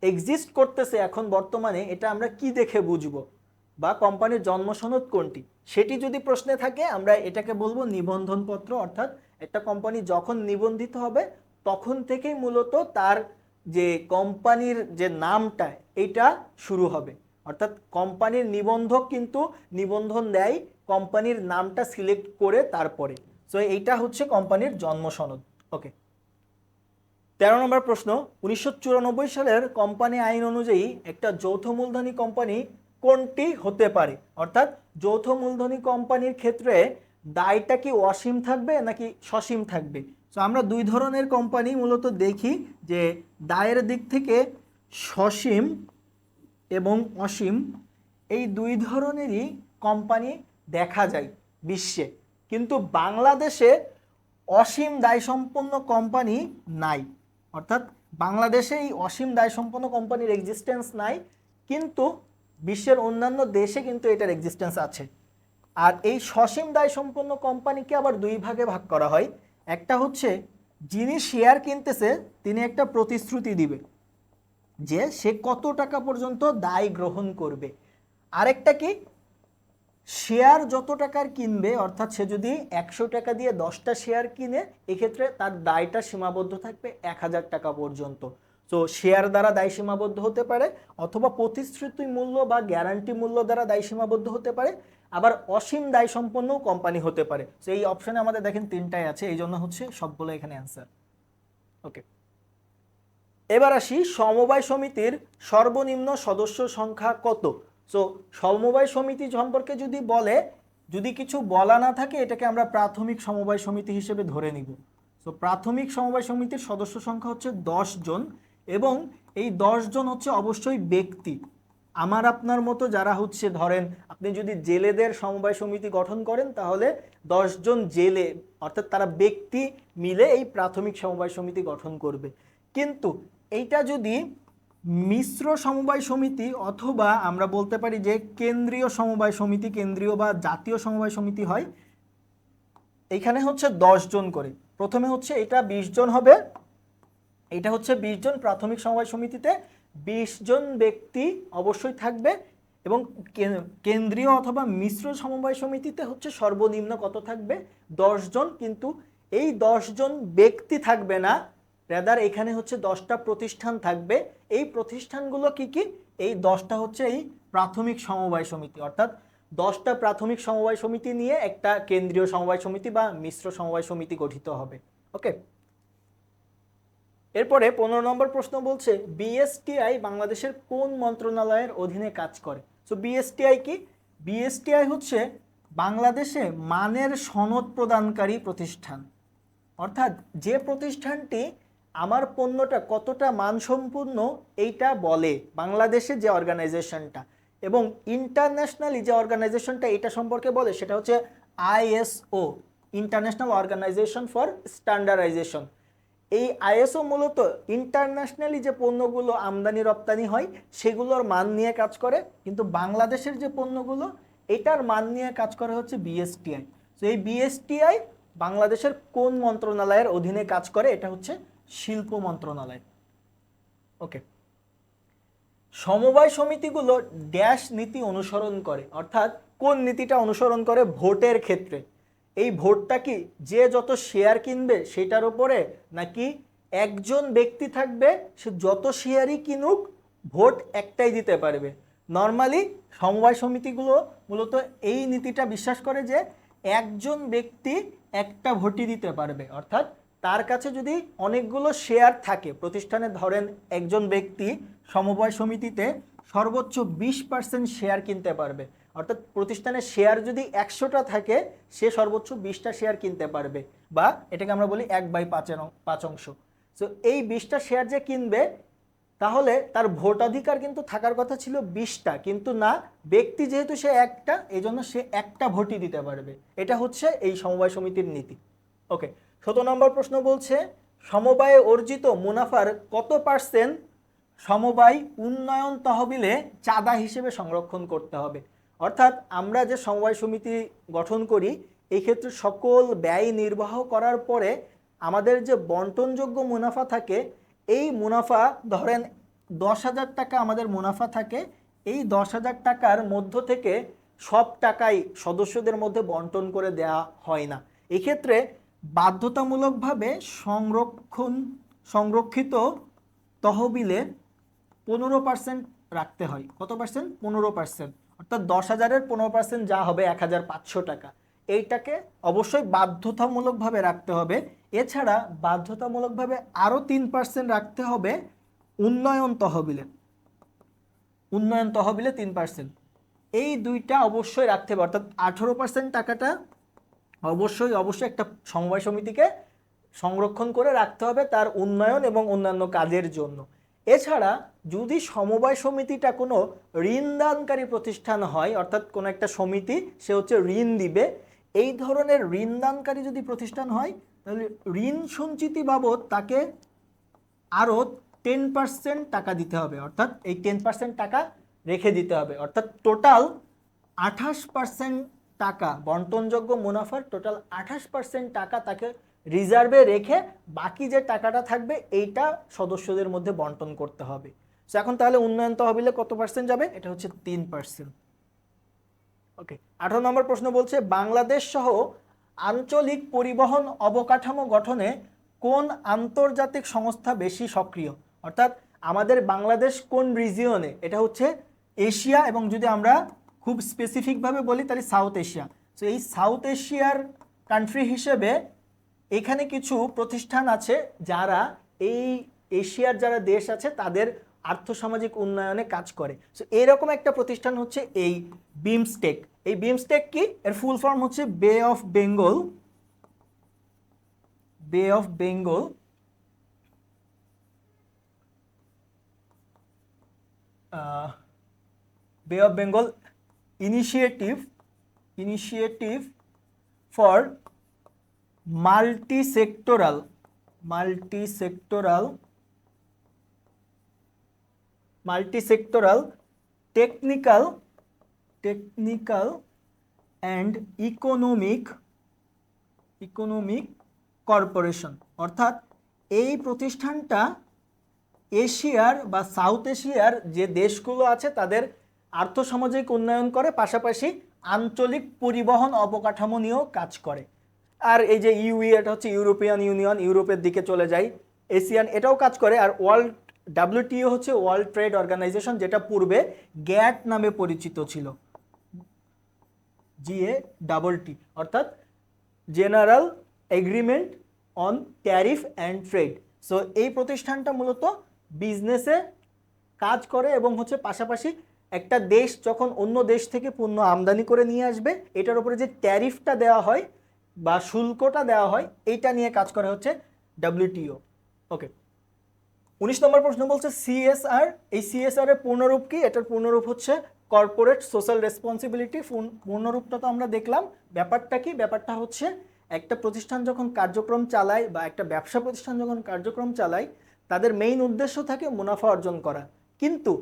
এক্সিস্ট করতেছে এখন বর্তমানে, এটা আমরা কি দেখে বুঝবো? বা কোম্পানির জন্ম সনদ কোনটি সেটি যদি প্রশ্নে থাকে আমরা এটাকে বলবো নিবন্ধন পত্র। অর্থাৎ একটা কোম্পানি যখন নিবন্ধিত হবে তখন থেকেই মূলত তার যে কোম্পানির যে নামটা এটা শুরু হবে। অর্থাৎ কোম্পানির নিবন্ধক কিন্তু নিবন্ধন দেয় কোম্পানির নামটা সিলেক্ট করে তারপরে। সো এইটা হচ্ছে কোম্পানির জন্ম সনদ। ওকে, 13 নম্বর প্রশ্ন, 1994 সালের কোম্পানি আইন অনুযায়ী একটা যৌথ মূলধনী কোম্পানি কোনটি হতে পারে? অর্থাৎ যৌথ মূলধনী কোম্পানির ক্ষেত্রে দায়টা কি অসীম থাকবে নাকি সসীম থাকবে? সো আমরা দুই ধরনের কোম্পানি মূলত দেখি যে দায়ের দিক থেকে সসীম এবং অসীম, এই দুই ধরনেরই কোম্পানি দেখা যায় বিশ্বে, কিন্তু বাংলাদেশে অসীম দায়সম্পন্ন কোম্পানি নাই। অর্থাৎ বাংলাদেশে এই অসীম দায়সম্পন্ন কোম্পানির এক্সিস্টেন্স নাই, কিন্তু বিশ্বের অন্যান্য দেশে কিন্তু এটার এক্সিস্টেন্স আছে। আর এই সসীম দায়সম্পন্ন কোম্পানিকে আবার দুই ভাগে ভাগ করা হয়। একটা হচ্ছে যিনি শেয়ার কিনতেছে তিনি একটা প্রতিশ্রুতি দিবে যে সে কত টাকা পর্যন্ত দায় গ্রহণ করবে। আরেকটা কি, শেয়ার যত টাকার কিনবে, অর্থাৎ সে যদি 100 টাকা দিয়ে 10টা শেয়ার কিনে এক্ষেত্রে তার দায়টা সীমাবদ্ধ থাকবে 1000 টাকা পর্যন্ত। তো শেয়ার দ্বারা দায় সীমাবদ্ধ হতে পারে, অথবা প্রতিশ্রুতি মূল্য বা গ্যারান্টি মূল্য দ্বারা দায় সীমাবদ্ধ হতে পারে, আবার অসীম দায় সম্পন্ন কোম্পানি হতে পারে। তো এই অপশনে আমাদের দেখেন 3টাই আছে, এই জন্য হচ্ছে সবগুলো এখানে অ্যান্সার। ওকে, এবার আসি সমবায় সমিতির সর্বনিম্ন সদস্য সংখ্যা কত? সো সমবায় সমিতি সম্পর্কে যদি বলে, যদি কিছু বলা না থাকে এটাকে আমরা প্রাথমিক সমবায় সমিতি হিসেবে ধরে নিব। সো প্রাথমিক সমবায় সমিতির সদস্য সংখ্যা হচ্ছে 10 জন, এবং এই 10 জন হচ্ছে অবশ্যই ব্যক্তি। আমার আপনার মতো যারা হচ্ছে, ধরেন আপনি যদি জেলেদের সমবায় সমিতি গঠন করেন তাহলে 10 জন জেলে অর্থাৎ তারা ব্যক্তি মিলে এই প্রাথমিক সমবায় সমিতি গঠন করবে। কিন্তু এইটা যদি মিশ্র সমবায় সমিতি অথবা আমরা বলতে পারি যে কেন্দ্রীয় সমবায় সমিতি, কেন্দ্রীয় বা জাতীয় সমবায় সমিতি হয়, এইখানে হচ্ছে 10 জন করে। প্রথমে হচ্ছে এটা 20 জন হবে, এটা হচ্ছে 20 জন। প্রাথমিক সমবায় সমিতিতে 20 জন ব্যক্তি অবশ্যই থাকবে, এবং কেন্দ্রীয় অথবা মিশ্র সমবায় সমিতিতে হচ্ছে সর্বনিম্ন কত থাকবে? 10 জন। কিন্তু এই 10 জন ব্যক্তি থাকবে না, রাদার এখানে হচ্ছে 10টা প্রতিষ্ঠান থাকবে। এই প্রতিষ্ঠানগুলো কি কি? এই 10টা হচ্ছে এই প্রাথমিক সমবায় সমিতি। অর্থাৎ 10টা প্রাথমিক সমবায় সমিতি নিয়ে একটা কেন্দ্রীয় সমবায় সমিতি বা মিশ্র সমবায় সমিতি গঠিত হবে। ওকে, এরপরে 15 নম্বর প্রশ্ন বলছে বিএসটিআই বাংলাদেশের কোন মন্ত্রণালয়ের অধীনে কাজ করে? সো বিএসটিআই কি? বিএসটিআই হচ্ছে বাংলাদেশে মানের সনদ প্রদানকারী প্রতিষ্ঠান। অর্থাৎ যে প্রতিষ্ঠানটি আমার পণ্যটা কতটা মানসম্পন্ন এইটা বলে বাংলাদেশের যে অর্গানাইজেশনটা, এবং ইন্টারন্যাশনালি যে অর্গানাইজেশনটা এটা সম্পর্কে বলে সেটা হচ্ছে ISO, international organisation for standardisation. এই আইএসও মূলত ইন্টারন্যাশনালি যে পণ্যগুলো আমদানি রপ্তানি হয় সেগুলোর মান নিয়ে কাজ করে, কিন্তু বাংলাদেশের যে পণ্যগুলো এটার মান নিয়ে কাজ করে হচ্ছে বিএসটিআই। তো এই বিএসটিআই বাংলাদেশের কোন মন্ত্রণালয়ের অধীনে কাজ করে? এটা হচ্ছে শিল্প মন্ত্রণালয়। ওকে, সমবায় সমিতিগুলো ড্যাশ নীতি অনুসরণ করে, অর্থাৎ কোন নীতিটা অনুসরণ করে? ভোটের ক্ষেত্রে এই ভোটটা কি যে যত শেয়ার কিনবে সেটার উপরে, নাকি একজন ব্যক্তি থাকবে সে যত শেয়ারই কিনুক ভোট একটাই দিতে পারবে? নর্মালি সমবায় সমিতিগুলো মূলত এই নীতিটা বিশ্বাস করে যে একজন ব্যক্তি একটা ভোটই দিতে পারবে, অর্থাৎ তার কাছে যদি অনেকগুলো শেয়ার থাকে প্রতিষ্ঠানে, ধরেন একজন ব্যক্তি সমবায় সমিতিতে সর্বোচ্চ 20% শেয়ার কিনতে পারবে, অর্থাৎ প্রতিষ্ঠানের শেয়ার যদি 100টা থাকে সে সর্বোচ্চ 20টা শেয়ার কিনতে পারবে, বা এটাকে আমরা বলি 1/5 তো এই 20টা শেয়ার যে কিনবে তাহলে তার ভোটাধিকার কিন্তু থাকার কথা ছিল 20টা, কিন্তু না, ব্যক্তি যেহেতু সে একটা, এই জন্য সে একটা ভোটই দিতে পারবে। এটা হচ্ছে এই সমবায় সমিতির নীতি। ওকে, 17 নম্বর প্রশ্ন বলছে সমবায়ে অর্জিত মুনাফার কত % সমবায় উন্নয়ন তহবিলে চাঁদা হিসেবে সংরক্ষণ করতে হবে? অর্থাৎ আমরা যে সমবায় সমিতি গঠন করি এই ক্ষেত্রে সকল ব্যয় নির্বাহ করার পরে আমাদের যে বন্টনযোগ্য মুনাফা থাকে, এই মুনাফা ধরেন 10,000 টাকা আমাদের মুনাফা থাকে, এই 10,000 টাকার মধ্য থেকে সব টাকাই সদস্যদের মধ্যে বন্টন করে দেয়া হয় না। এক্ষেত্রে বাধ্যতামূলকভাবে সংরক্ষিত তহবিলে 15% রাখতে হয়। কত পার্সেন্ট? 15%, অর্থাৎ 10,000-এর 15% যা হবে 1,500 টাকা, এইটাকে অবশ্যই বাধ্যতামূলকভাবে রাখতে হবে। এছাড়া বাধ্যতামূলকভাবে আরও 3% রাখতে হবে উন্নয়ন তহবিলে। উন্নয়ন তহবিলে 3%, এই দুইটা অবশ্যই রাখতে হবে, অর্থাৎ 18% টাকাটা অবশ্যই একটা সমবায় সমিতিকে সংরক্ষণ করে রাখতে হবে তার উন্নয়ন এবং অন্যান্য কাজের জন্য। এছাড়া যদি সমবায় সমিতিটা কোনো ঋণদানকারী প্রতিষ্ঠান হয়, অর্থাৎ কোনো একটা সমিতি সে হচ্ছে ঋণ দিবে, এই ধরনের ঋণদানকারী যদি প্রতিষ্ঠান হয় তাহলে ঋণ সঞ্চিতি বাবদ তাকে আরও 10% টাকা দিতে হবে, অর্থাৎ এই 10% টাকা রেখে দিতে হবে, অর্থাৎ টোটাল 28% টাকা, বন্টনযোগ্য মুনাফার টোটাল 28% টাকা তাকে রিজার্ভে রেখে বাকি যে টাকাটা থাকবে এইটা সদস্যদের মধ্যে বন্টন করতে হবে। সো এখন তাহলে উন্নয়ন তহবিলে কত পার্সেন্ট যাবে? এটা হচ্ছে 3%। ওকে, 18 নম্বর প্রশ্ন বলছে বাংলাদেশ সহ আঞ্চলিক পরিবহন অবকাঠামো গঠনে কোন আন্তর্জাতিক সংস্থা বেশি সক্রিয়? অর্থাৎ আমাদের বাংলাদেশ কোন রিজিয়নে? এটা হচ্ছে এশিয়া, এবং যদি আমরা খুব স্পেসিফিকভাবে বলি তাহলে সাউথ এশিয়া। সো এই সাউথ এশিয়ার কান্ট্রি হিসেবে এখানে কিছু প্রতিষ্ঠান আছে যারা এই এশিয়ার যারা দেশ আছে তাদের আর্থসামাজিক উন্নয়নে কাজ করে। সো এরকম একটা প্রতিষ্ঠান হচ্ছে এই বিমস্টেক। এই বিমস্টেক কি? এর ফুল ফর্ম হচ্ছে বে অফ বেঙ্গল বে of Bengal initiative for multi-sectoral technical and economic corporation. অর্থাৎ এই প্রতিষ্ঠানটা এশিয়ার বা সাউথ এশিয়ার যে দেশগুলো আছে তাদের আর্থসামাজিক উন্নয়ন করে, পাশাপাশি আঞ্চলিক পরিবহন অবকাঠামো নিয়েও কাজ করে। আর এই যে ইউই, এটা হচ্ছে ইউরোপিয়ান ইউনিয়ন, ইউরোপের দিকে চলে যায়। এশিয়ান এটাও কাজ করে। আর ওয়ার্ল্ড WTO হচ্ছে ওয়ার্ল্ড ট্রেড অর্গানাইজেশন, যেটা পূর্বে গ্যাট নামে পরিচিত ছিল, GATT, অর্থাৎ general agreement on tariff and trade. So এই প্রতিষ্ঠানটা মূলত বিজনেসে কাজ করে এবং হচ্ছে পাশাপাশি একটা দেশ যখন অন্য দেশ থেকে পণ্য আমদানি করে নিয়ে আসবে এটার উপরে যে ট্যারিফটা দেওয়া হয় বা শুল্কটা দেওয়া হয় এইটা নিয়ে কাজ করে হচ্ছে WTO। ওকে, 19 নম্বর প্রশ্ন বলছে সিএসআর, এই সিএসআর এর পূর্ণরূপ কি? এটার পূর্ণরূপ হচ্ছে কর্পোরেট সোশ্যাল রেসপন্সিবিলিটি। পূর্ণরূপটা তো আমরা দেখলাম। ব্যাপারটা কি? ব্যাপারটা হচ্ছে একটা প্রতিষ্ঠান যখন কার্যক্রম চালায় বা একটা ব্যবসা প্রতিষ্ঠান যখন কার্যক্রম চালায়, তাদের মেইন উদ্দেশ্য থাকে মুনাফা অর্জন করা, কিন্তু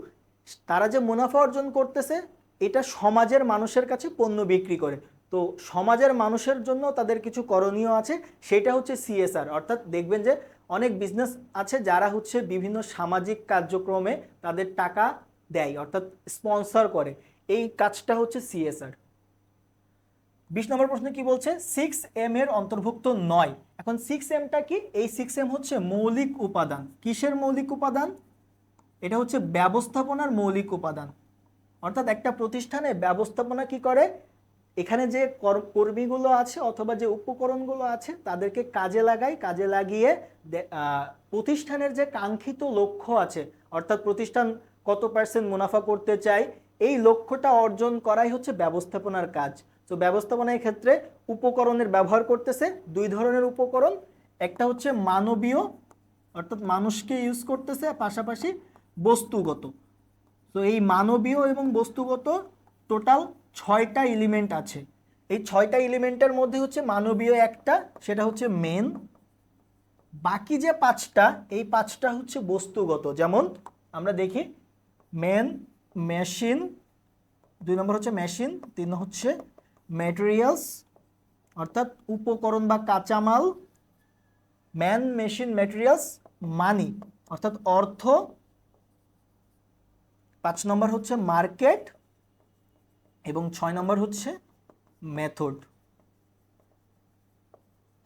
তারা যে মুনাফা অর্জন করতেছে এটা সমাজের মানুষের কাছে পণ্য বিক্রি করে। তো সমাজের মানুষের জন্য তাদের কিছু করণীয় আছে, সেটা হচ্ছে সিএসআর। অর্থাৎ দেখবেন যে অনেক বিজনেস আছে যারা হচ্ছে বিভিন্ন সামাজিক কার্যক্রমে তাদের টাকা দেয়, অর্থাৎ স্পন্সর করে, এই কাজটা হচ্ছে সিএসআর। 20 নম্বর প্রশ্ন কি বলছে? 6M এর অন্তর্ভুক্ত নয়। এখন 6Mটা কি? এই 6M হচ্ছে মৌলিক উপাদান। কিসের মৌলিক উপাদান? এটা হচ্ছে ব্যবস্থাপনার মৌলিক উপাদান। অর্থাৎ একটা প্রতিষ্ঠানে ব্যবস্থাপনা কি করে? এখানে যে কর্মীগুলো আছে অথবা যে উপকরণগুলো আছে তাদেরকে কাজে লাগায়, কাজে লাগিয়ে প্রতিষ্ঠানের যে কাঙ্ক্ষিত লক্ষ্য আছে, অর্থাৎ প্রতিষ্ঠান কত % মুনাফা করতে চায়, এই লক্ষ্যটা অর্জন করাই হচ্ছে ব্যবস্থাপনার কাজ। তো ব্যবস্থাপনার ক্ষেত্রে উপকরণের ব্যবহার করতেছে 2 ধরনের উপকরণ। একটা হচ্ছে মানবীয়, অর্থাৎ মানুষকে ইউজ করতেছে, পাশাপাশি বস্তুগত। তো এই মানবীয় এবং বস্তুগত টোটাল 6টা এলিমেন্ট আছে। এই 6টা এলিমেন্টের মধ্যে হচ্ছে মানবীয় একটা, সেটা হচ্ছে মেন। বাকি যে 5টা, এই 5টা হচ্ছে বস্তুগত। যেমন আমরা দেখি মেন, মেশিন, 2 নম্বর হচ্ছে মেশিন, 3 হচ্ছে ম্যাটেরিয়ালস অর্থাৎ উপকরণ বা কাঁচামাল, ম্যান, মেশিন, ম্যাটেরিয়ালস, মানি অর্থাৎ অর্থ, 5 নম্বর হচ্ছে মার্কেট এবং 6 নম্বর হচ্ছে মেথড।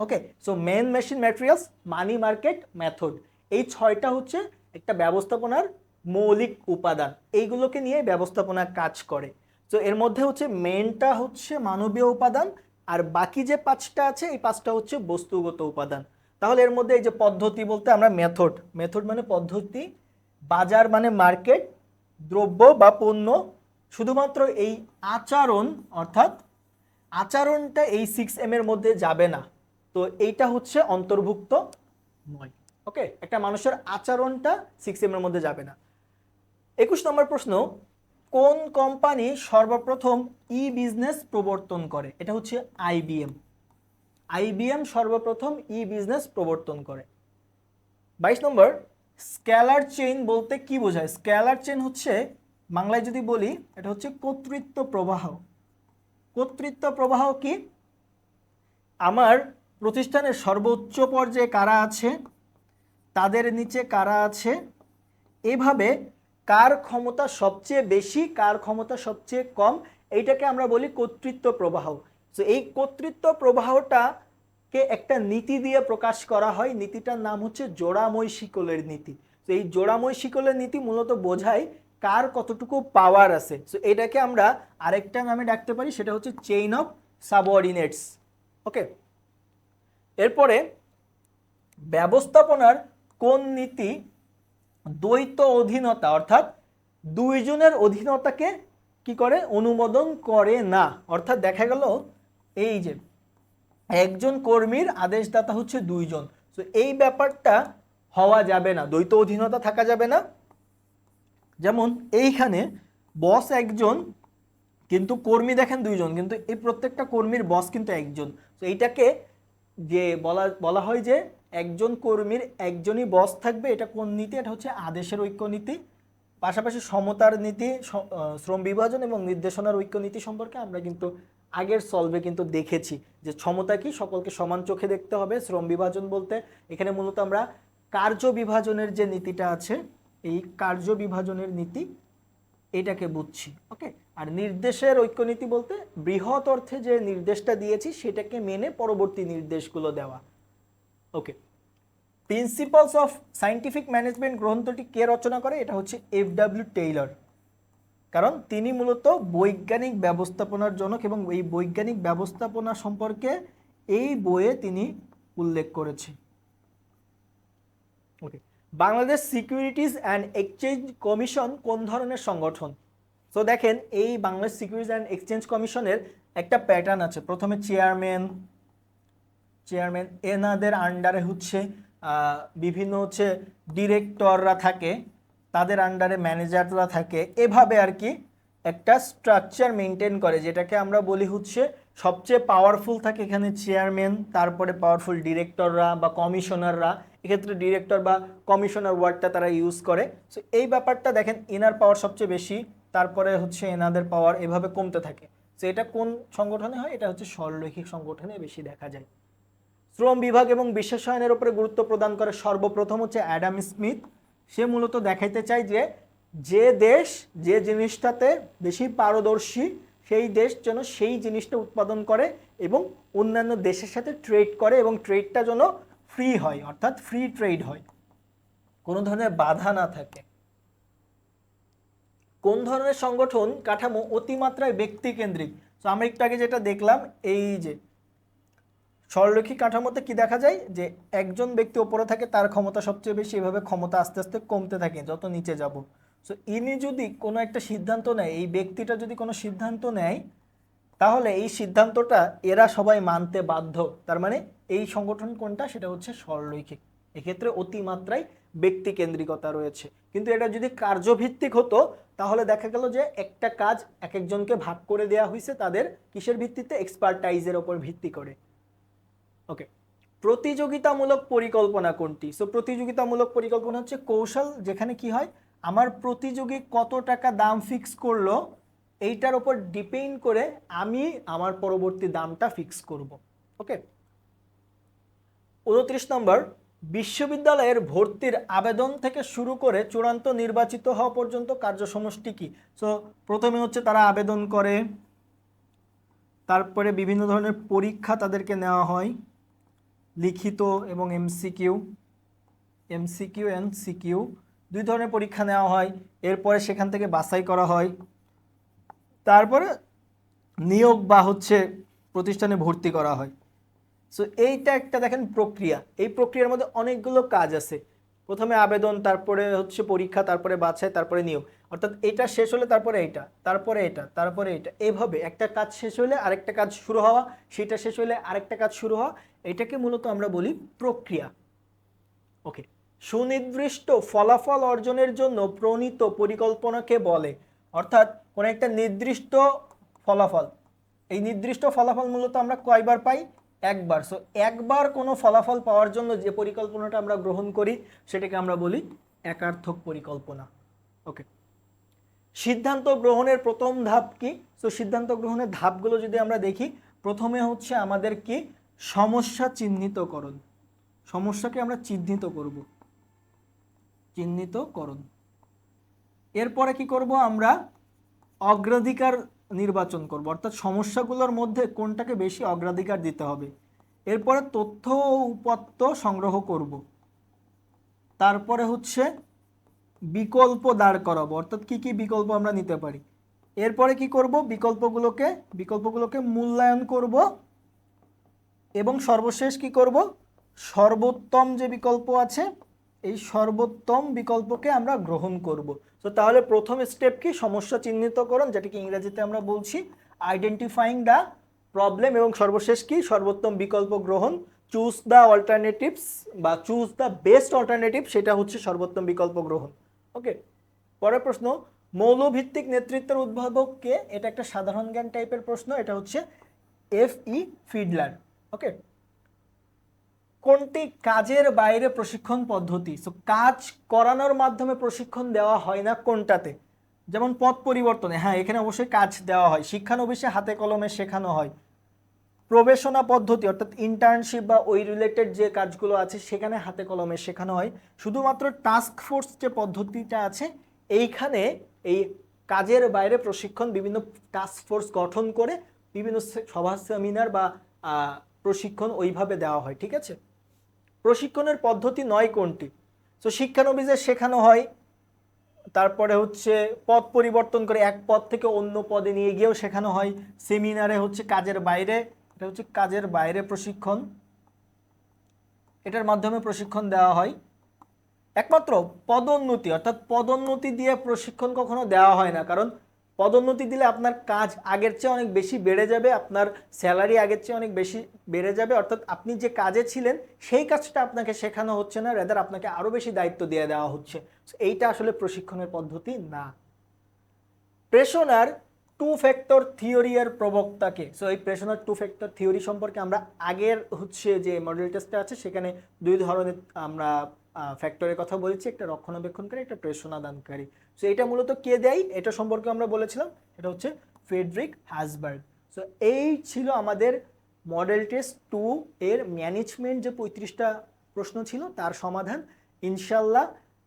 ওকে, সো মেন, মেশিন, ম্যাটেরিয়ালস, মানি, মার্কেট, মেথড, এই 6টা হচ্ছে একটা ব্যবস্থাপনার মৌলিক উপাদান। এইগুলোকে নিয়ে ব্যবস্থাপনা কাজ করে। তো এর মধ্যে হচ্ছে মেনটা হচ্ছে মানবীয় উপাদান, আর বাকি যে 5টা আছে এই 5টা হচ্ছে বস্তুগত উপাদান। তাহলে এর মধ্যে এই যে পদ্ধতি বলতে আমরা মেথড, মেথড মানে পদ্ধতি, বাজার মানে মার্কেট, দ্রব্য বা পণ্য, শুধুমাত্র এই আচরণ অর্থাৎ আচরণটা এই 6M এর মধ্যে যাবে না। তো এইটা হচ্ছে অন্তর্ভুক্ত নয়। ওকে, একটা মানুষের আচরণটা 6M এর মধ্যে যাবে না। 21 নম্বর প্রশ্ন, কোন কোম্পানি সর্বপ্রথম ই বিজনেস প্রবর্তন করে? এটা হচ্ছে আইবিএম। আইবিএম সর্বপ্রথম ই বিজনেস প্রবর্তন করে। 22 নম্বর, স্কেলার চেইন বলতে কি বোঝায়? স্কেলার চেইন হচ্ছে বাংলায় যদি বলি এটা হচ্ছে কর্তৃত্ব প্রবাহ। কর্তৃত্ব প্রবাহ কি? আমার প্রতিষ্ঠানের সর্বোচ্চ পর্যায়ে কারা আছে, তাদের নিচে কারা আছে, এভাবে কার ক্ষমতা সবচেয়ে বেশি, কার ক্ষমতা সবচেয়ে কম, এইটাকে আমরা বলি কর্তৃত্ব প্রবাহ। তো এই কর্তৃত্ব প্রবাহটাকে একটা নীতি দিয়ে প্রকাশ করা হয়। নীতিটার নাম হচ্ছে জোড়াময় শিকলের নীতি। তো এই জোড়াময় শিকলের নীতি মূলত বোঝায় কার কতটুকু পাওয়ার আছে। তো এটাকে আমরা আরেকটা নামে ডাকতে পারি, সেটা হচ্ছে চেইন অফ সাবঅর্ডিনেটস। ওকে, এরপরে ব্যবস্থাপনার কোন নীতি দ্বৈত অধীনতা অর্থাৎ 2 জনের অধীনতাকে কি করে? অনুমোদন করে না। অর্থাৎ দেখা গেল এই যে একজন কর্মীর আদেশদাতা হচ্ছে 2 জন, তো এই ব্যাপারটা হওয়া যাবে না, দ্বৈত অধীনতা থাকা যাবে না। যেমন এইখানে বস একজন কিন্তু কর্মী দেখেন 2 জন, কিন্তু এই প্রত্যেকটা কর্মীর বস কিন্তু একজন। তো এইটাকে যে বলা হয় যে একজন কর্মীর একজনই বস থাকবে। এটা কোন নীতি? এটা হচ্ছে আদেশের ঐক্য নীতি। পাশাপাশি সমতার নীতি, শ্রম বিভাজন এবং নির্দেশনার ঐক্য নীতি সম্পর্কে আমরা কিন্তু আগের সলভে কিন্তু দেখেছি যে সমতা কি, সকলকে সমান চোখে দেখতে হবে। শ্রম বিভাজন বলতে এখানে মূলত আমরা কার্য বিভাজনের যে নীতিটা আছে, এই কার্য বিভাজনের নীতি এটাকে বুঝছি। ওকে, আর নির্দেশের ঐক্যনীতি বলতে বৃহৎ অর্থে যে নির্দেশটা দিয়েছি সেটাকে মেনে পরবর্তী নির্দেশগুলো দেওয়া। ওকে, প্রিন্সিপালস অফ সায়েন্টিফিক ম্যানেজমেন্ট গ্রন্থটি কে রচনা করে? এটা হচ্ছে FW টেইলর, কারণ তিনি মূলত বৈজ্ঞানিক ব্যবস্থাপনার জনক এবং এই বৈজ্ঞানিক ব্যবস্থাপনা সম্পর্কে এই বইয়ে তিনি উল্লেখ করেছেন। Okay, Bangladesh securities and exchange commission কোন ধরনের সংগঠন? তো দেখেন এই বাংলাদেশ সিকিউরিটিজ অ্যান্ড এক্সচেঞ্জ কমিশনের একটা প্যাটার্ন আছে। প্রথমে চেয়ারম্যান, এনাদের আন্ডারে হচ্ছে বিভিন্ন হচ্ছে ডিরেক্টররা থাকে, তাদের আন্ডারে ম্যানেজাররা থাকে, এভাবে আর কি একটা স্ট্রাকচার মেনটেন করে, যেটাকে আমরা বলি হচ্ছে সবচেয়ে পাওয়ারফুল থাকে এখানে চেয়ারম্যান, তারপরে পাওয়ারফুল ডিরেক্টররা বা কমিশনাররা, এক্ষেত্রে ডিরেক্টর বা কমিশনার ওয়ার্ডটা তারা ইউজ করে। সো এই ব্যাপারটা দেখেন, এনার পাওয়ার সবচেয়ে বেশি, তারপরে হচ্ছে এনাদের পাওয়ার এভাবে কমতে থাকে। সো এটা কোন সংগঠনে হয়? এটা হচ্ছে সরলরৈখিক সংগঠনে বেশি দেখা যায়। শ্রম বিভাগ এবং বিশেষায়নের উপরে গুরুত্ব প্রদান করে সর্বপ্রথম হচ্ছে অ্যাডাম স্মিথ। সে মূলত দেখাইতে চায় যে যে দেশ যে জিনিসটাতে বেশি পারদর্শী সেই দেশ যেন সেই জিনিসটা উৎপাদন করে এবং অন্যান্য দেশের সাথে ট্রেড করে, এবং ট্রেডটা যেন ফ্রি হয়, অর্থাৎ ফ্রি ট্রেড হয়, কোনো ধরনের বাধা না থাকে। কোন ধরনের সংগঠন কাঠামো অতিমাত্রায় ব্যক্তিকেন্দ্রিক? তো আমরা একটু আগে যেটা দেখলাম, এই যে সরলরৈখিক কাঠামোতে কি দেখা যায় যে একজন ব্যক্তি ওপরে থাকে, তার ক্ষমতা সবচেয়ে বেশি, এভাবে ক্ষমতা আস্তে আস্তে কমতে থাকে যত নিচে যাব। সো ইনি যদি কোনো একটা সিদ্ধান্ত নেয়, এই ব্যক্তিটা যদি কোনো সিদ্ধান্ত নেয়, তাহলে এই সিদ্ধান্তটা এরা সবাই মানতে বাধ্য। তার মানে এই সংগঠন কোনটা? সেটা হচ্ছে সরলরৈখিক। এক্ষেত্রে অতিমাত্রায় ব্যক্তিকেন্দ্রিকতা রয়েছে। কিন্তু এটা যদি কার্যভিত্তিক হতো, তাহলে দেখা গেল যে একটা কাজ এক একজনকে ভাগ করে দেওয়া হয়েছে, তাদের কিসের ভিত্তিতে? এক্সপার্টাইজের ওপর ভিত্তি করে। ওকে, প্রতিযোগিতামূলক পরিকল্পনা কোনটি? সো প্রতিযোগিতামূলক পরিকল্পনা হচ্ছে কৌশল যেখানে কি হয়, আমার প্রতিযোগী কত টাকা দাম ফিক্স করলো, এইটার উপর ডিপেন্ড করে আমি আমার পরবর্তী দামটা ফিক্স করব। ওকে, 29 নম্বর, বিশ্ববিদ্যালয়ের ভর্তির আবেদন থেকে শুরু করে চূড়ান্ত নির্বাচিত হওয়া পর্যন্ত কার্যসমষ্টি কি? সো প্রথমে হচ্ছে তারা আবেদন করে, তারপরে বিভিন্ন ধরনের পরীক্ষা তাদেরকে নেওয়া হয়, লিখিত এবং এমসিকিউ, এমসিকিউ এন্ড সিকিউ, দুই ধরনের পরীক্ষা নেওয়া হয়। এরপরে সেখান থেকে বাছাই করা হয়, তারপরে নিয়োগ বা হচ্ছে প্রতিষ্ঠানে ভর্তি করা হয়। সো এইটা একটা দেখেন প্রক্রিয়া, এই প্রক্রিয়ার মধ্যে অনেকগুলো কাজ আছে। প্রথমে আবেদন, তারপরে হচ্ছে পরীক্ষা, তারপরে বাছাই, তারপরে নিয়োগ। অর্থাৎ এটা শেষ হলে তারপরে এইটা, তারপরে এটা, তারপরে এটা, এইভাবে একটা কাজ শেষ হলে আরেকটা কাজ শুরু হওয়া, সেটা শেষ হলে আরেকটা কাজ শুরু হওয়া, এটাকে মূলত আমরা বলি প্রক্রিয়া। ওকে, সুনির্দিষ্ট ফলাফল অর্জনের জন্য প্রণীত পরিকল্পনাকে বলে। অর্থাৎ কোন একটা নির্দিষ্ট ফলাফল, এই নির্দিষ্ট ফলাফল মূলত আমরা কয়বার পাই? একবার। সো একবার কোনো ফলাফল পাওয়ার জন্য যে পরিকল্পনাটা আমরা গ্রহণ করি, সেটাকে আমরা বলি একার্থক পরিকল্পনা। ওকে, সিদ্ধান্ত গ্রহণের প্রথম ধাপ কি? সো সিদ্ধান্ত গ্রহণের ধাপগুলো যদি আমরা দেখি, প্রথমে হচ্ছে আমাদের কি? সমস্যা চিহ্নিতকরণ। সমস্যাকে আমরা চিহ্নিত করব, চিহ্নিতকরণ। এরপরে কি করব? আমরা অগ্রাধিকার নির্বাচন করব, অর্থাৎ সমস্যাগুলোর মধ্যে কোনটাকে বেশি অগ্রাধিকার দিতে হবে। এরপরে তথ্য ও উপাত্ত সংগ্রহ করব, তারপরে হচ্ছে বিকল্প দাঁড় করাবো, অর্থাৎ কি কি বিকল্প আমরা নিতে পারি। এরপরে কি করব? বিকল্পগুলোকে মূল্যায়ন করব, এবং সর্বশেষ কি করব? সর্বোত্তম যে বিকল্প আছে, এই সর্বোত্তম বিকল্পকে আমরা গ্রহণ করব। তো তাহলে প্রথম স্টেপ কি? সমস্যা চিহ্নিতকরণ, যেটাকে ইংরেজিতে আমরা বলছি আইডেন্টিফাইং দ্য প্রবলেম, এবং সর্বশেষ কি? সর্বোত্তম বিকল্প গ্রহণ, চুজ দ্য অল্টারনেটিভস বা চুজ দ্য বেস্ট অল্টারনেটিভ, সেটা হচ্ছে সর্বোত্তম বিকল্প গ্রহণ। ওকে, পরের প্রশ্ন, মৌলভিত্তিক নেতৃত্বের উদ্ভাবক কে? এটা একটা সাধারণ জ্ঞান টাইপের প্রশ্ন, এটা হচ্ছে F.E. ফিডলার। ওকে, কোনটি কাজের বাইরে প্রশিক্ষণ পদ্ধতি? সো কাজ করানোর মাধ্যমে প্রশিক্ষণ দেওয়া হয় না কোনটাতে? যেমন পথ পরিবর্তনে, হ্যাঁ এখানে অবশ্যই কাজ দেওয়া হয়। শিক্ষানবিশে হাতে কলমে শেখানো হয়। প্রবেশনা পদ্ধতি অর্থাৎ ইন্টার্নশিপ বা ওই রিলেটেড যে কাজগুলো আছে সেখানে হাতে কলমে শেখানো হয়। শুধুমাত্র টাস্ক ফোর্স যে পদ্ধতিটা আছে, এইখানে এই কাজের বাইরে প্রশিক্ষণ বিভিন্ন টাস্ক ফোর্স গঠন করে বিভিন্ন সভা সেমিনার বা প্রশিক্ষণ ওইভাবে দেওয়া হয়। ঠিক আছে, প্রশিক্ষণের পদ্ধতি নয় কোনটি? তো শিক্ষানবিশে শেখানো হয়, তারপরে হচ্ছে পদ পরিবর্তন করে এক পদ থেকে অন্য পদে নিয়ে গিয়েও শেখানো হয়। সেমিনারে হচ্ছে কাজের বাইরে, এটা হচ্ছে কাজের বাইরে প্রশিক্ষণ, এটার মাধ্যমে প্রশিক্ষণ দেওয়া হয়। একমাত্র পদোন্নতি অর্থাৎ পদোন্নতি দিয়ে প্রশিক্ষণ কখনো দেওয়া হয় না, কারণ পদোন্নতি দিলে আপনার কাজ আগের চেয়ে অনেক বেশি বেড়ে যাবে, আপনার স্যালারি আগের চেয়ে অনেক বেশি বেড়ে যাবে, অর্থাৎ আপনি যে কাজে ছিলেন সেই কাজটা আপনাকে শেখানো হচ্ছে না, রেদার আপনাকে আরও বেশি দায়িত্ব দিয়ে দেওয়া হচ্ছে। এইটা আসলে প্রশিক্ষণের পদ্ধতি না। প্রেষণার টু ফ্যাক্টর থিওরি এর প্রবক্তাকে, সো এই প্রেষণার টু ফ্যাক্টর থিওরি সম্পর্কে আমরা আগের যে মডেল টেস্টটা আছে সেখানে দুই ধরনের আমরা ফ্যাক্টরের কথা বলেছি, একটা রক্ষণাবেক্ষণকারী, একটা প্রেষণা দানকারী। সো এটা মূলত কে দেয় এটা সম্পর্কে আমরা বলেছিলাম, এটা হচ্ছে ফ্রেডরিক হাসবার্গ। সো এই ছিল আমাদের মডেল টেস্ট 2 এর ম্যানেজমেন্ট যে 35টা প্রশ্ন ছিল তার সমাধান। ইনশাল্লাহ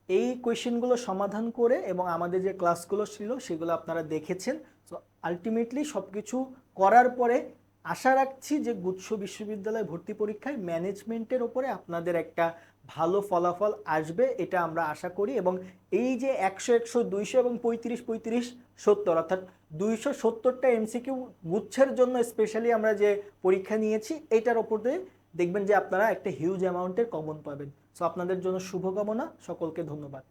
এই কোয়েশ্চেনগুলো সমাধান করে এবং আমাদের যে ক্লাসগুলো ছিল সেগুলো আপনারা দেখেছেন। সো আলটিমেটলি সব কিছু করার পরে আশা রাখছি যে গুচ্ছ বিশ্ববিদ্যালয় ভর্তি পরীক্ষায় ম্যানেজমেন্টের ওপরে আপনাদের একটা ভালো ফলাফল আসবে, এটা আমরা আশা করি। এবং এই যে 100 100 200 এবং 35 35 70 অর্থাৎ 270টা এমসিকিউ গুচ্ছের জন্য স্পেশালি আমরা যে পরীক্ষা নিয়েছি, এইটার ওপর দিয়ে দেখবেন যে আপনারা একটা হিউজ অ্যামাউন্টের কমন পাবেন। সো আপনাদের জন্য শুভকামনা, সকলকে ধন্যবাদ।